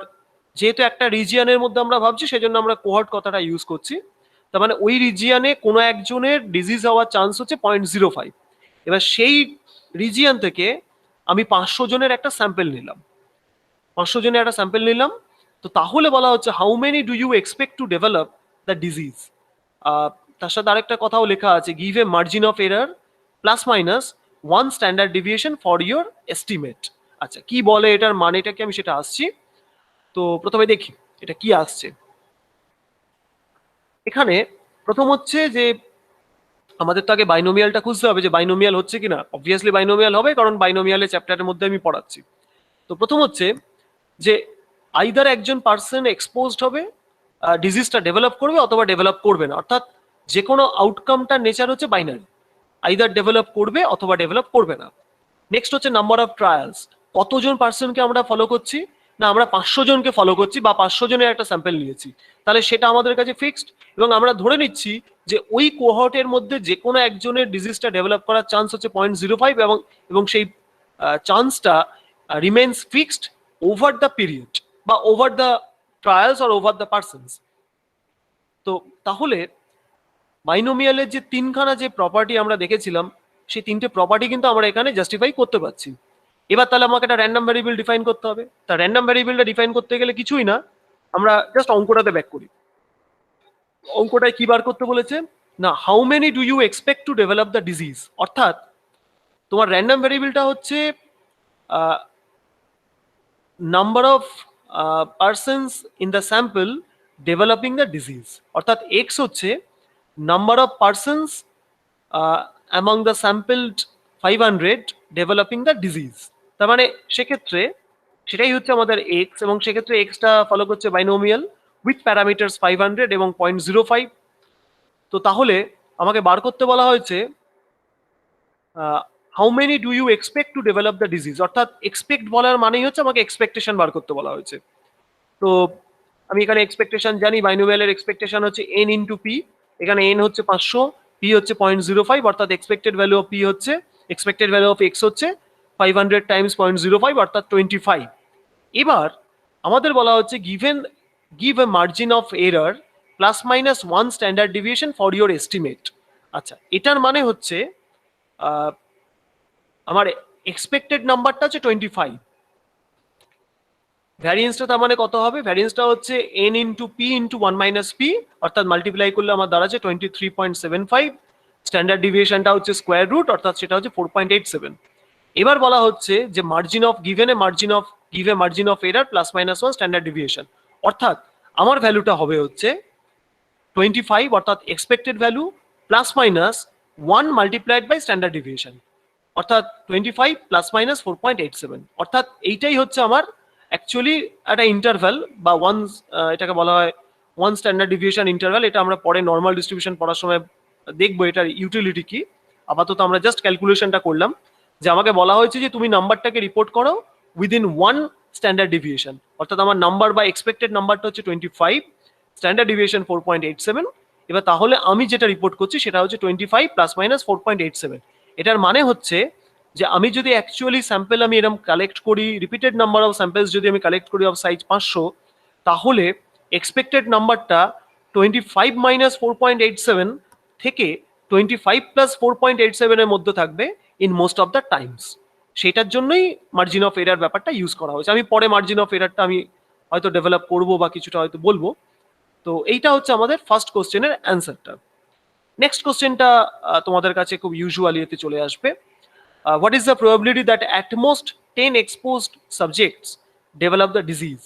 যেহেতু একটা রিজিয়নের মধ্যে আমরা ভাবছি সেজন্য আমরা কোহর্ট কথাটা ইউজ করছি, তার মানে ওই রিজিয়নে কোনো একজনের ডিজিজ হওয়ার চান্স হচ্ছে 0.05। এবার সেই রিজিয়ন থেকে আমি 500 জনের একটা স্যাম্পল নিলাম, 500 জনের একটা স্যাম্পল নিলাম, তো তাহলে বলা হচ্ছে how many do you expect to develop the disease. তার সাথে আরেকটা কথাও লেখা আছে, give a margin of error plus minus 1 standard deviation for your estimate. আচ্ছা, কি বলে এটার মানেটা কি, আমি সেটা আসছি। তো প্রথমে দেখি এটা কি আসছে। এখানে প্রথম হচ্ছে যে আমাদের তো আগে বাইনোমিয়ালটা খুঁজতে হবে যে বাইনোমিয়াল হচ্ছে কিনা। অবভিয়াসলি বাইনোমিয়াল হবে, কারণ বাইনোমিয়ালের চ্যাপ্টারের মধ্যে আমি পড়াচ্ছি। তো প্রথম হচ্ছে যে আইদার একজন পার্সন এক্সপোজড হবে, ডিজিজটা ডেভেলপ করবে অথবা ডেভেলপ করবে না, অর্থাৎ যে কোনো আউটকামটার নেচার হচ্ছে বাইনারি, আইদার ডেভেলপ করবে অথবা ডেভেলপ করবে না। নেক্সট হচ্ছে নাম্বার অফ ট্রায়ালস, কতজন পার্সনকে আমরা ফলো করছি, না আমরা 500 জনকে ফলো করছি বা 500 জনের একটা স্যাম্পল নিয়েছি, তাহলে সেটা আমাদের কাছে ফিক্সড, এবং আমরা ধরে নিচ্ছি যে ওই কোহর্টের মধ্যে যে কোনো একজনের ডিজিজটা ডেভেলপ করার চান্স হচ্ছে 0.05, এবং সেই চান্সটা remains fixed over the period বা over the trials or over the persons. তো তাহলে বাইনোমিয়ালের যে তিনখানা যে প্রপার্টি আমরা দেখেছিলাম, সেই তিনটে প্রপার্টি কিন্তু আমরা এখানে জাস্টিফাই করতে পারছি। এবার তাহলে আমাকে একটা র্যান্ডম ভ্যারিয়েবল ডিফাইন করতে হবে। তা র্যান্ডম ভ্যারিয়েবলটা ডিফাইন করতে গেলে কিছুই না, আমরা জাস্ট অঙ্কটাতে ব্যাক করি। অঙ্কটায় কি বার করতে বলেছে, না how many do you expect to develop the disease, অর্থাৎ তোমার র্যান্ডম ভ্যারিয়েবলটা হচ্ছে number of persons in the sample developing the disease, অর্থাৎ এক্স হচ্ছে number of persons among the sampled 500 developing the disease. তার মানে সেক্ষেত্রে সেটাই হচ্ছে আমাদের এক্স, এবং সেক্ষেত্রে এক্সটা ফলো করছে বাইনোমিয়াল উইথ প্যারামিটার্স 500 এবং 0.05। তো তাহলে আমাকে বার করতে বলা হয়েছে how many do you expect to develop the disease, অর্থাৎ এক্সপেক্ট বলার মানেই হচ্ছে আমাকে এক্সপেকটেশন বার করতে বলা হয়েছে। তো আমি এখানে এক্সপেকটেশন জানি, বাইনোমিয়ালের এক্সপেকটেশন হচ্ছে n ইন্টু পি, এখানে n হচ্ছে 500, p হচ্ছে 0.05, অর্থাৎ এক্সপেক্টেড ভ্যালু অফ p হচ্ছে, এক্সপেক্টেড ভ্যালু অফ x হচ্ছে 500 টাইমস 0.05 অর্থাৎ 25। এবার আমাদের বলা হচ্ছে give a margin of error plus minus 1 standard deviation for your estimate. আচ্ছা, এটার মানে হচ্ছে আমার এক্সপেক্টেড নাম্বারটা হচ্ছে 25, ভ্যারিয়েন্সটা তার মানে কত হবে, ভ্যারিয়েন্সটা হচ্ছে n into P into 1 minus P, অর্থাৎ মাল্টিপ্লাই করলে আমার দাঁড়াচ্ছে 23.75, স্ট্যান্ডার্ড ডিভিয়েশনটা হচ্ছে স্কোয়ার রুট, অর্থাৎ সেটা হচ্ছে 4.87। এবার বলা হচ্ছে যে margin of give a margin of error plus minus 1 standard deviation, অর্থাৎ আমার ভ্যালুটা হবে হচ্ছে 25, অর্থাৎ expected value plus minus 1 multiplied by standard deviation, অর্থাৎ 25 প্লাস মাইনাস 4.87, অর্থাৎ এইটাই হচ্ছে আমার অ্যাকচুয়ালি একটা ইন্টারভ্যাল বা এটাকে বলা হয় 1 স্ট্যান্ডার্ড ডিভিয়েশন ইন্টারভ্যাল। এটা আমরা পরে নর্মাল ডিস্ট্রিবিউশন পড়ার সময় দেখবো এটার ইউটিলিটি কি। আপাতত আমরা জাস্ট ক্যালকুলেশনটা করলাম যে আমাকে বলা হয়েছে যে তুমি নাম্বারটাকে রিপোর্ট করো উইদিন 1 স্ট্যান্ডার্ড ডিভিয়েশন, অর্থাৎ আমার নাম্বার বা এক্সপেক্টেড নাম্বারটা হচ্ছে 25, স্ট্যান্ডার্ড ডিভিয়েশন 4.87। এবার তাহলে আমি যেটা রিপোর্ট করছি সেটা হচ্ছে 25 প্লাস মাইনাস 4.87। এটার মানে হচ্ছে যে আমি যদি অ্যাকচুয়ালি স্যাম্পল আমি এরকম কালেক্ট করি, রিপিটেড নাম্বার অফ স্যাম্পলস যদি আমি কালেক্ট করি অফ সাইজ 500, তাহলে এক্সপেক্টেড নাম্বারটা 25 মাইনাস 4.87 থেকে 25 প্লাস 4.87 এর মধ্যে থাকবে in most of the Times. সেটার জন্যই মার্জিন অফ এরার ব্যাপারটা ইউজ করা হয়েছে। আমি পরে মার্জিন অফ এরারটা আমি হয়তো ডেভেলপ করবো বা কিছুটা হয়তো বলবো। তো এইটা হচ্ছে আমাদের ফার্স্ট কোশ্চেনের অ্যান্সারটা। নেক্সট কোশ্চেনটা তোমাদের কাছে খুব ইউজুয়ালি এতে চলে আসবে। What is the probability that at most 10 exposed subjects develop the disease?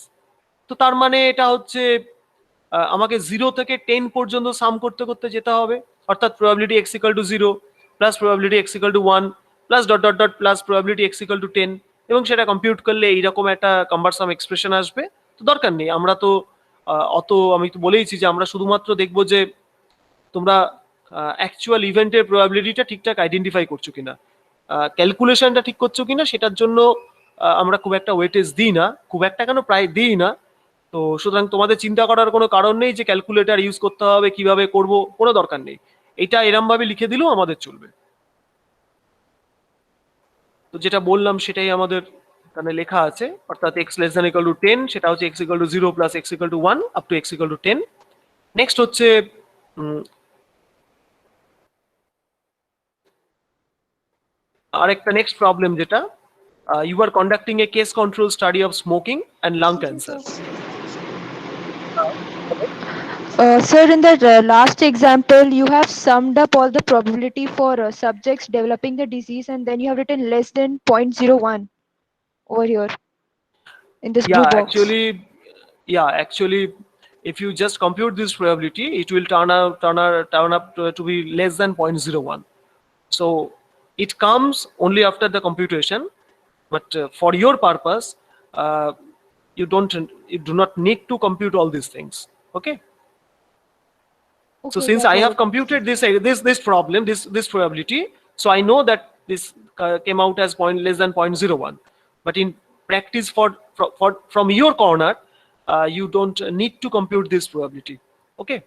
তো তার মানে এটা হচ্ছে আমাকে 0 থেকে 10 পর্যন্ত সাম করতে করতে যেতে হবে, অর্থাৎ probability x equal to 0 plus probability x equal to 1 plus dot dot dot plus probability x equal to 10, এবং সেটা কম্পিউট করলে এইরকম একটা কম্বারসাম এক্সপ্রেশন আসবে। তো দরকার নেই, আমরা তো অত, আমি তো বলেইছি যে আমরা শুধুমাত্র দেখবো যে তোমরা অ্যাকচুয়াল ইভেন্টের প্রবাবিলিটিটা ঠিকঠাক আইডেন্টিফাই করছো কিনা, ক্যালকুলেশনটা ঠিক করছো কিনা, সেটার জন্য আমরা খুব একটা ওয়েটেজ দিই না, খুব একটা কেন প্রায় দিই না। তো সুতরাং তোমাদের চিন্তা করার কোনো কারণ নেই যে ক্যালকুলেটর ইউজ করতে হবে, কিভাবে করব, কোনো দরকার নেই। এটা এরম ভাবে লিখে দিলেও আমাদের চলবে। তো যেটা বললাম সেটাই আমাদের এখানে লেখা আছে, অর্থাৎ x less than equal to 10, সেটা হচ্ছে x equal to 0 plus x equal to 1 up to x equal to 10। Next হচ্ছে আরেকটা নেক্সট প্রবলেম, যেটা you are conducting a case control study of smoking and lung cancer. Sir, in the last example, you have summed up all the probability for subjects developing the disease, and then you have written less than 0.01 over here in this blue box. Actually, if you just compute this probability, it will turn up to be less than 0.01. So it comes only after the computation, but for your purpose, you do not need to compute all these things. Okay. So Okay, since yeah, I got have it. computed this problem, this probability, so I know that this came out as less than 0.01. But in practice, from your corner, you don't need to compute this probability. Okay.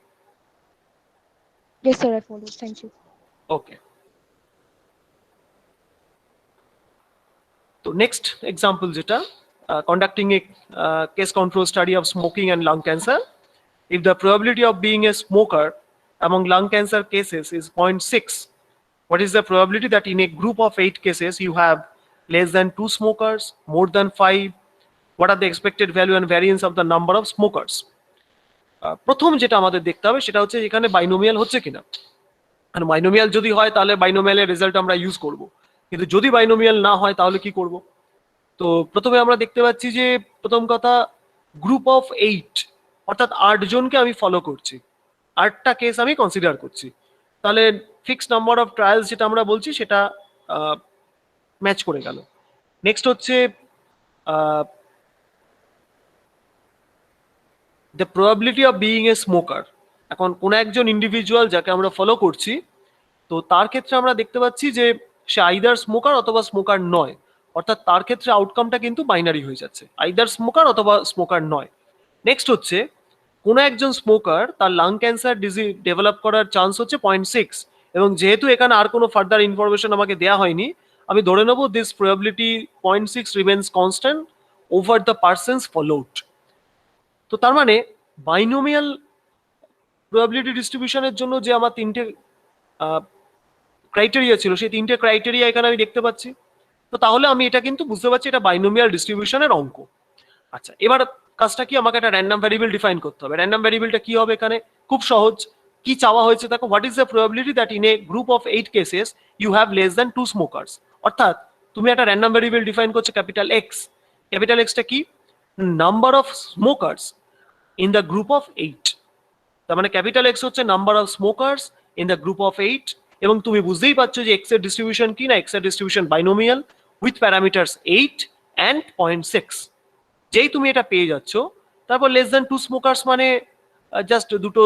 Yes, sir, I followed. Thank you. Okay. So next example, যেটা conducting a case control study of smoking and lung cancer. If the probability of being a smoker among lung cancer cases is 0.6, what is the probability that in a group of 8 cases you have less than 2 smokers, more than 5? What are the expected value and variance of the number of smokers? প্রথম যেটা আমাদের দেখতে হবে সেটা হচ্ছে এখানে বাইনোমিয়াল হচ্ছে কিনা। আর বাইনোমিয়াল যদি হয় তাহলে বাইনোমিয়ালের রেজাল্ট আমরা ইউজ করব, কিন্তু যদি বাইনোমিয়াল না হয় তাহলে কি করব? তো প্রথমে আমরা দেখতে পাচ্ছি যে প্রথম কথা, গ্রুপ অফ 8, অর্থাৎ 8 জনকে আমি ফলো করছি, 8টা কেস আমি কনসিডার করছি, তাহলে ফিক্সড নাম্বার অফ ট্রায়ালস যেটা আমরা বলছি সেটা ম্যাচ করে গেল। নেক্সট হচ্ছে the probability of being a smoker. এখন কোন একজন ইন্ডিভিজুয়াল যাকে আমরা ফলো করছি, তো তার ক্ষেত্রে আমরা দেখতে পাচ্ছি যে সে আইদার স্মোকার অথবা স্মোকার নয়, অর্থাৎ তার ক্ষেত্রে আউটকামটা কিন্তু বাইনারি হয়ে যাচ্ছে, আইদার স্মোকার অথবা স্মোকার নয়। নেক্সট হচ্ছে কোনো একজন স্মোকার তার লাং ক্যান্সার ডিজিজ ডেভেলপ করার চান্স হচ্ছে 0.6, এবং যেহেতু এখানে আর কোনো ফার্দার ইনফরমেশন আমাকে দেওয়া হয়নি, আমি ধরে নেবো this probability 0.6 remains constant over the persons followed. তো তার মানে বাইনোমিয়াল প্রবাবিলিটি ডিস্ট্রিবিউশনের জন্য যে আমার 3টে ক্রাইটেরিয়া ছিল, সেই 3টে ক্রাইটেরিয়া এখানে আমি দেখতে পাচ্ছি। তো তাহলে আমি এটা কিন্তু বুঝতে পারছি এটা বাইনোমিয়াল ডিস্ট্রিবিউশনের অঙ্ক। আচ্ছা, এবার কাজটা কি, আমাকে একটা র্যান্ডম ভ্যারিয়েবল ডিফাইন করতে হবে। র্যান্ডম ভ্যারিয়েবলটা কি হবে এখানে? খুব সহজ। কি চাওয়া হয়েছে দেখো, what is the probability that in a group of 8 cases you have less than 2 smokers. অর্থাৎ তুমি একটা র্যান্ডম ভ্যারিয়েবল ডিফাইন করছো ক্যাপিটাল এক্স। ক্যাপিটাল এক্সটা কি? Number of smokers in the group of 8। তার মানে ক্যাপিটাল এক্স হচ্ছে number of smokers in the group of 8, এবং তুমি বুঝতেই পারছো যে এক্স এর ডিস্ট্রিবিউশন কি না, এক্স এর distribution binomial with parameters 8 and 0.6। যেই তুমি এটা পেয়ে যাচ্ছ, তারপর লেস দ্যান 2 স্মোকার্স মানে জাস্ট দুটো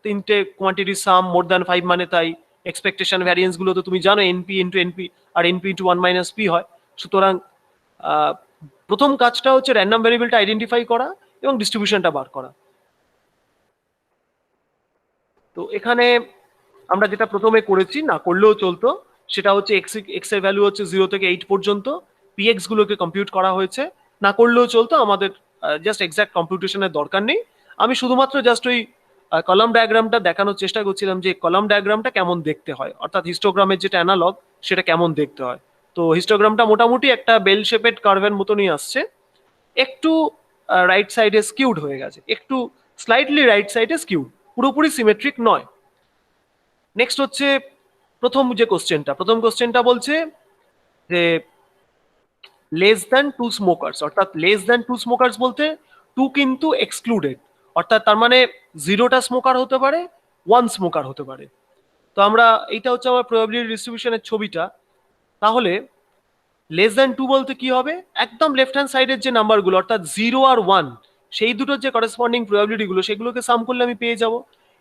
তিনটে কোয়ান্টিটি সাম, মোর দ্যান 5 মানে তাই। এক্সপেকটেশন ভ্যারিয়েন্স গুলো তো তুমি জানো, এনপি ইন্টু এনপি আর এনপি ইন্টু 1 মাইনাস পি হয়। সুতরাং প্রথম কাজটা হচ্ছে র্যান্ডম ভ্যারিয়েবলটা আইডেন্টিফাই করা এবং ডিস্ট্রিবিউশনটা বার করা। তো এখানে আমরা যেটা প্রথমে করেছি, না করলেও চলতো, সেটা হচ্ছে এক্স এর ভ্যালু হচ্ছে 0 থেকে 8 পর্যন্ত, পিএক্স গুলোকে কম্পিউট করা হয়েছে। না করলেও চলতো, আমাদের জাস্ট এক্সাক্ট কম্পিউটেশনের দরকার নেই। আমি শুধুমাত্র জাস্ট ওই কলাম ডায়াগ্রামটা দেখানোর চেষ্টা করছিলাম যে কলাম ডায়াগ্রামটা কেমন দেখতে হয়, অর্থাৎ হিস্টোগ্রামের যেটা অ্যানালগ সেটা কেমন দেখতে হয়। তো হিস্টোগ্রামটা মোটামুটি একটা বেল শেপেড কার্ভের মতনই আসছে, একটু রাইট সাইডে স্কিউড হয়ে গেছে, একটু স্লাইটলি রাইট সাইডে স্কিউড, পুরোপুরি সিমেট্রিক নয়। নেক্সট হচ্ছে প্রথম কোশ্চেনটা বলছে যে লেস দ্যান 2 স্মোকার্স, অর্থাৎ লেস দ্যান 2 স্মোকার্স বলতে 2 কিন্তু এক্সক্লুডেড, অর্থাৎ তার মানে 0টা স্মোকার হতে পারে, 1 স্মোকার হতে পারে। তো আমরা এইটা হচ্ছে আমার প্রবাবিলিটি ডিস্ট্রিবিউশনের ছবিটা। তাহলে লেস দ্যান 2 বলতে কি হবে, একদম লেফট হ্যান্ড সাইডের যে নাম্বারগুলো অর্থাৎ 0 আর 1 সেই দুটোর যে করেসপন্ডিং প্রবাবিলিটি গুলো সেগুলোকে সাম করলে আমি পেয়ে যাব।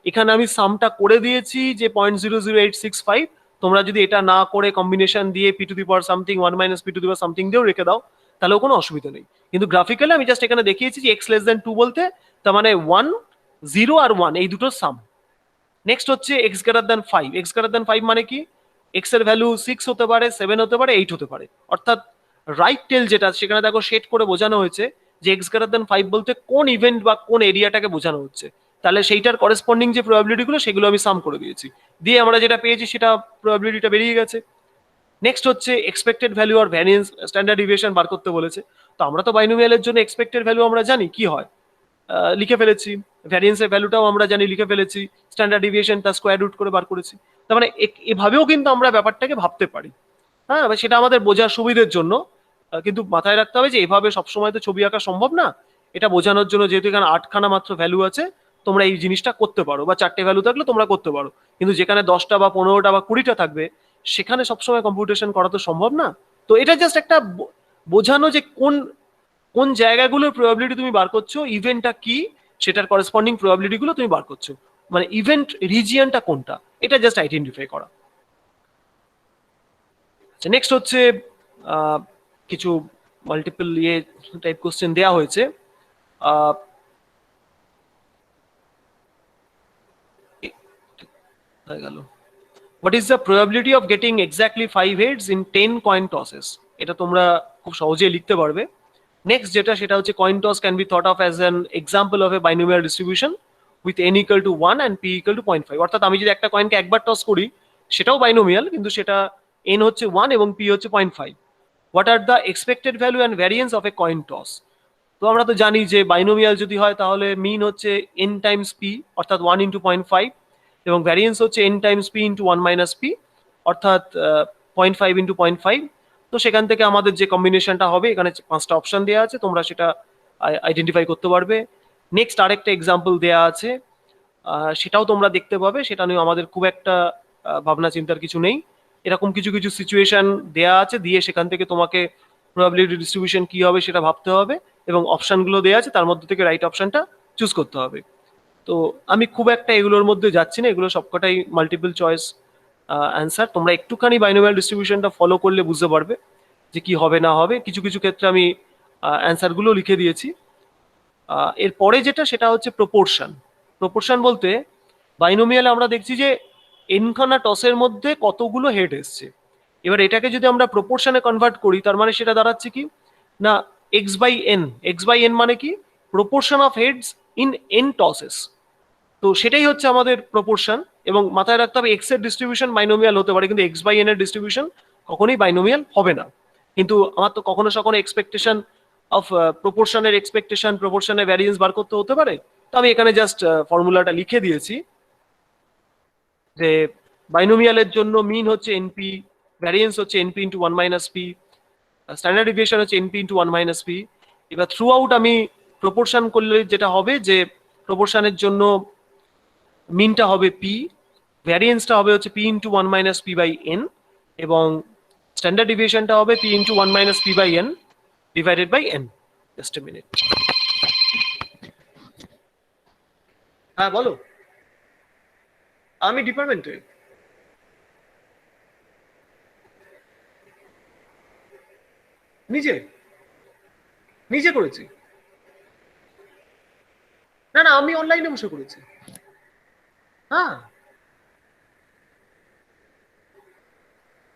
এখানে আমি সামটা করে দিয়েছি যে 0.00865, তোমরা যদি এটা না করে কম্বিনেশন দিয়ে P to the power something 1 minus p to the power something দিয়েও রেখে দাও তাহলেও কোনো অসুবিধা নেই। কিন্তু গ্রাফিক্যালি আমি জাস্ট এখানে দেখিয়েছি যে এক্স লেস দ্যান 2 বলতে তার মানে 1, 0 আর 1 এই দুটোর সাম। নেক্সট হচ্ছে x greater than 5। X greater than 5 মানে কি, এক্স এর ভ্যালু 6 হতে পারে, 7 হতে পারে, 8 হতে পারে। অর্থাৎ রাইট টেল যেটা সেখানে দেখো শেড করে বোঝানো হয়েছে যে এক্স গ্রেটার দ্যান 5 বলতে কোন ইভেন্ট বা কোন এরিয়াটাকে বোঝানো হচ্ছে। তাহলে সেইটার করেসপন্ডিং যে প্রবাবিলিটি গুলো সেগুলো আমি সাম করে দিয়েছি, দিয়ে আমরা যেটা পেয়েছি সেটা প্রবাবিলিটিটা বেরিয়ে গেছে। নেক্সট হচ্ছে এক্সপেক্টেড ভ্যালু আর ভ্যারিয়েন্স স্ট্যান্ডার্ড ডিভিয়েশন বার করতে বলেছে। তো আমরা তো বাইনোমিয়ালের জন্য এক্সপেক্টেড ভ্যালু আমরা জানি কি হয়, লিখে ফেলেছি, ভ্যারিয়েন্সের ভ্যালুটাও আমরা জানি লিখে ফেলেছি, স্ট্যান্ডার্ড ডিভিয়েশন তার স্কোয়ার রুট করে বার করেছি। তার মানে এভাবেও কিন্তু আমরা ব্যাপারটাকে ভাবতে পারি। হ্যাঁ, সেটা আমাদের বোঝার সুবিধের জন্য, কিন্তু মাথায় রাখতে হবে যে এভাবে সবসময় তো ছবি আঁকা সম্ভব না। এটা বোঝানোর জন্য যেহেতু এখানে 8খানা মাত্র ভ্যালু আছে, তোমরা এই জিনিসটা করতে পারো, বা 4টে ভ্যালু থাকলে তোমরা করতে পারো, কিন্তু যেখানে 10টা বা 15টা বা 20টা থাকবে সেখানে সবসময় কম্পিউটেশন করা তো সম্ভব না। তো এটা জাস্ট একটা বোঝানো যে কোন কোন জায়গাগুলোর প্রবাবিলিটি তুমি বার করছো, ইভেন্টটা কি সেটার করেসপন্ডিং প্রবাবিলিটি গুলো তুমি বার করছো, মানে ইভেন্ট রিজিয়নটা কোনটা, এটা জাস্ট আইডেন্টিফাই করা। আচ্ছা, নেক্সট হচ্ছে কিছু মাল্টিপল টাইপ কোশ্চেন দেওয়া হয়েছে। হয়ে গেল, what is the probability of getting exactly 5 heads in 10 coin tosses? এটা তোমরা খুব সহজেই লিখতে পারবে। নেক্সট যেটা সেটা হচ্ছে coin toss can be thought of as an example of A binomial distribution with n equal to 1 and p equal to 0.5। অর্থাৎ আমি যদি একটা কয়েনকে একবার টস করি সেটাও বাইনোমিয়াল, কিন্তু সেটা n হচ্ছে 1 এবং p হচ্ছে 0.5। What are the expected value and variance of a coin toss? তো আমরা তো জানি যে বাইনোমিয়াল যদি হয় তাহলে মিন হচ্ছে n টাইমস p অর্থাৎ 1 ইন্টু 0.5, এবং ভ্যারিয়েন্স হচ্ছে n Times p into 1 minus p অর্থাৎ 0.5 ইন্টু 0.5। তো সেখান থেকে আমাদের যে কম্বিনেশনটা হবে, এখানে 5টা অপশন দেওয়া আছে, তোমরা সেটা আইডেন্টিফাই করতে পারবে। নেক্সট আরেকটা এক্সাম্পল দেওয়া আছে, সেটাও তোমরা দেখতে পাবে, সেটা নিয়ে আমাদের খুব একটা ভাবনা চিন্তার কিছু নেই। এরকম কিছু কিছু সিচুয়েশন দেয়া আছে, দিয়ে সেখান থেকে তোমাকে প্রবাবিলিটি ডিস্ট্রিবিউশন কি হবে সেটা ভাবতে হবে, এবং অপশনগুলো দেওয়া আছে তার মধ্যে থেকে রাইট অপশনটা চুজ করতে হবে। তো আমি খুব একটা এগুলোর মধ্যে যাচ্ছি না, এগুলো সবকটাই মাল্টিপল চয়েস অ্যান্সার। তোমরা একটুখানি বাইনোমিয়াল ডিস্ট্রিবিউশনটা ফলো করলে বুঝতে পারবে যে কি হবে না হবে। কিছু কিছু ক্ষেত্রে আমি অ্যান্সারগুলো লিখে দিয়েছি। এরপরে যেটা সেটা হচ্ছে প্রপোর্শন। প্রপোর্শন বলতে বাইনোমিয়ালে আমরা দেখছি যে এনখানা টসের মধ্যে কতগুলো হেড এসছে। এবার এটাকে যদি আমরা প্রপোর্শনে কনভার্ট করি তার মানে সেটা দাঁড়াচ্ছে কি না, X by N. X by N মানে কি, proportion of heads in N tosses. তো সেটাই হচ্ছে আমাদের প্রপোর্শন, এবং মাথায় রাখতে হবে এক্স এর ডিস্ট্রিবিউশন বাইনোমিয়াল হতে পারে, কিন্তু এক্স বাই এন এর ডিস্ট্রিবিউশন কখনোই বাইনোমিয়াল হবে না। কিন্তু আমার তো কখনো কখনো এক্সপেকটেশন অফ প্রপোর্শনের এক্সপেকটেশন প্রপোর্শনের ভ্যারিয়েন্স বার করতে হতে পারে। তো আমি এখানে জাস্ট ফর্মুলাটা লিখে দিয়েছি যে বাইনোমিয়ালের জন্য মিন হচ্ছে এনপি, ভ্যারিয়েন্স হচ্ছে NP into 1 minus P, standard deviation হচ্ছে এনপি ইন্টু 1 মাইনাস পি। এবার থ্রু আউট আমি প্রপোর্শন করলে যেটা হবে যে প্রপোর্শনের জন্য মিনটা হবে পি, ভ্যারিয়েন্সটা হবে হচ্ছে P into 1 minus P by N, এবং স্ট্যান্ডার্ড ডিভিয়েশনটা হবে P into 1 minus P by N divided by N. Just a minute. হ্যাঁ বলো। আমি ডিপার্টমেন্টে। নিজে নিজে করেছি। না না, আমি অনলাইনে বসে করেছি। হ্যাঁ।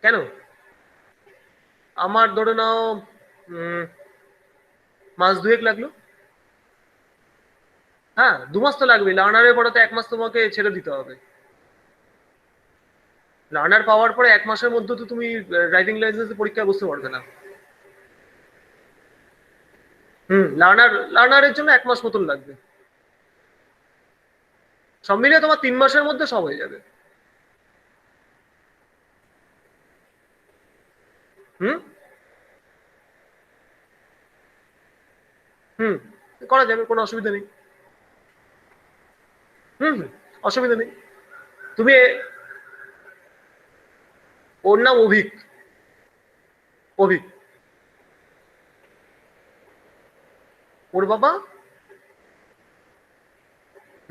কেন? আমার ধরে নাও মাস দুয়েক লাগলো। হ্যাঁ, 2 মাস তো লাগবে, লার্নারের পরে তো 1 মাস তোমাকে ছেড়ে দিতে হবে। লার্নার পাওয়ার পরে 1 মাসের মধ্যে তো তুমি ড্রাইভিং লাইসেন্সের পরীক্ষায় বসতে পারবে না। লার্নারের জন্য 1 মাস মতন লাগবে। সব মিলিয়ে তোমার 3 মাসের মধ্যে সব হয়ে যাবে। হুম হুম করা যাবে, কোনো অসুবিধা নেই। হুম, অসুবিধা নেই। তুমি ওর নাম অভিক। অভিক। ওর বাবা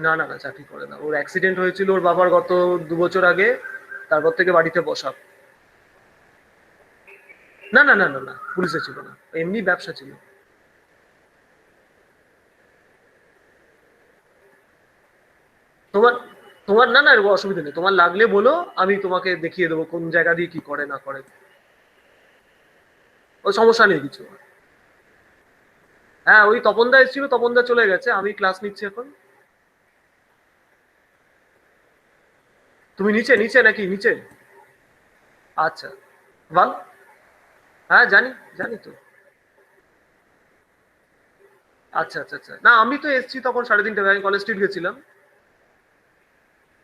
না না না চাকরি করে না, ওর অ্যাক্সিডেন্ট হয়েছিল ওর বাবার গত 2 বছর আগে, তারপর থেকে বাড়িতে বসা। না না না না না পুলিশে ছিল না, এমনি ব্যবসা ছিল। তোমার তোমার না না এরকম অসুবিধা নেই, তোমার লাগলে বলো, আমি তোমাকে দেখিয়ে দেবো কোন জায়গা দিয়ে কি করে না করে। ওই সমস্যা নেই কিছু। হ্যাঁ ওই তপনদা এসেছিল, তপনদা চলে গেছে, আমি ক্লাস নিচ্ছি এখন। তুমি নিচে নিচে নাকি নিচে? আচ্ছা বল। হ্যাঁ জানি, জানি তো। আচ্ছা আচ্ছা আচ্ছা, না আমি তো এসেছি তখন 3:30টায়, আমি কলেজ স্ট্রিট গেছিলাম।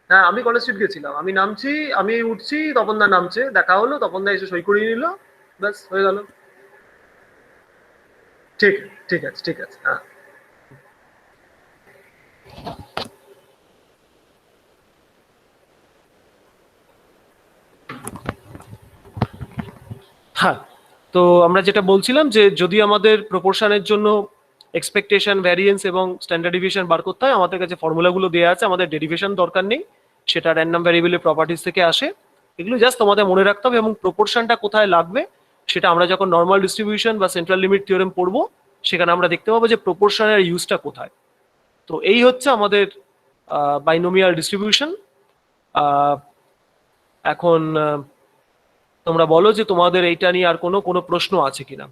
হ্যাঁ আমি কলেজ স্ট্রিট গেছিলাম, আমি নামছি, আমি উঠছি, তপনদা নামছে, দেখা হলো, তপনদা এসে সই করিয়ে নিল, ব্যাস হয়ে গেল। ঠিক, ঠিক আছে ঠিক আছে, হ্যাঁ। হ্যাঁ, তো আমরা যেটা বলছিলাম যে যদি আমাদের প্রপোর্শনের জন্য এক্সপেকটেশন, ভ্যারিয়েন্স এবং স্ট্যান্ডার্ড ডিভিয়েশন বার করতে হয়, আমাদের কাছে ফর্মুলাগুলো দেওয়া আছে, আমাদের ডেরিভেশন দরকার নেই, সেটা র্যান্ডম ভ্যারিয়েবলের প্রপার্টিজ থেকে আসে। এগুলো জাস্ট তোমাদের মনে রাখতে হবে, এবং প্রপোর্শনটা কোথায় লাগবে সেটা আমরা যখন নর্মাল ডিস্ট্রিবিউশন বা সেন্ট্রাল লিমিট থিওরেম পড়বো, সেখানে আমরা দেখতে পাবো যে প্রপোর্শনের ইউজটা কোথায়। তো এই হচ্ছে আমাদের বাইনোমিয়াল ডিস্ট্রিবিউশন। এখন তোমরা বলো যে তোমাদের এইটা নিয়ে আর কোনো কোনো প্রশ্ন আছে কিনা।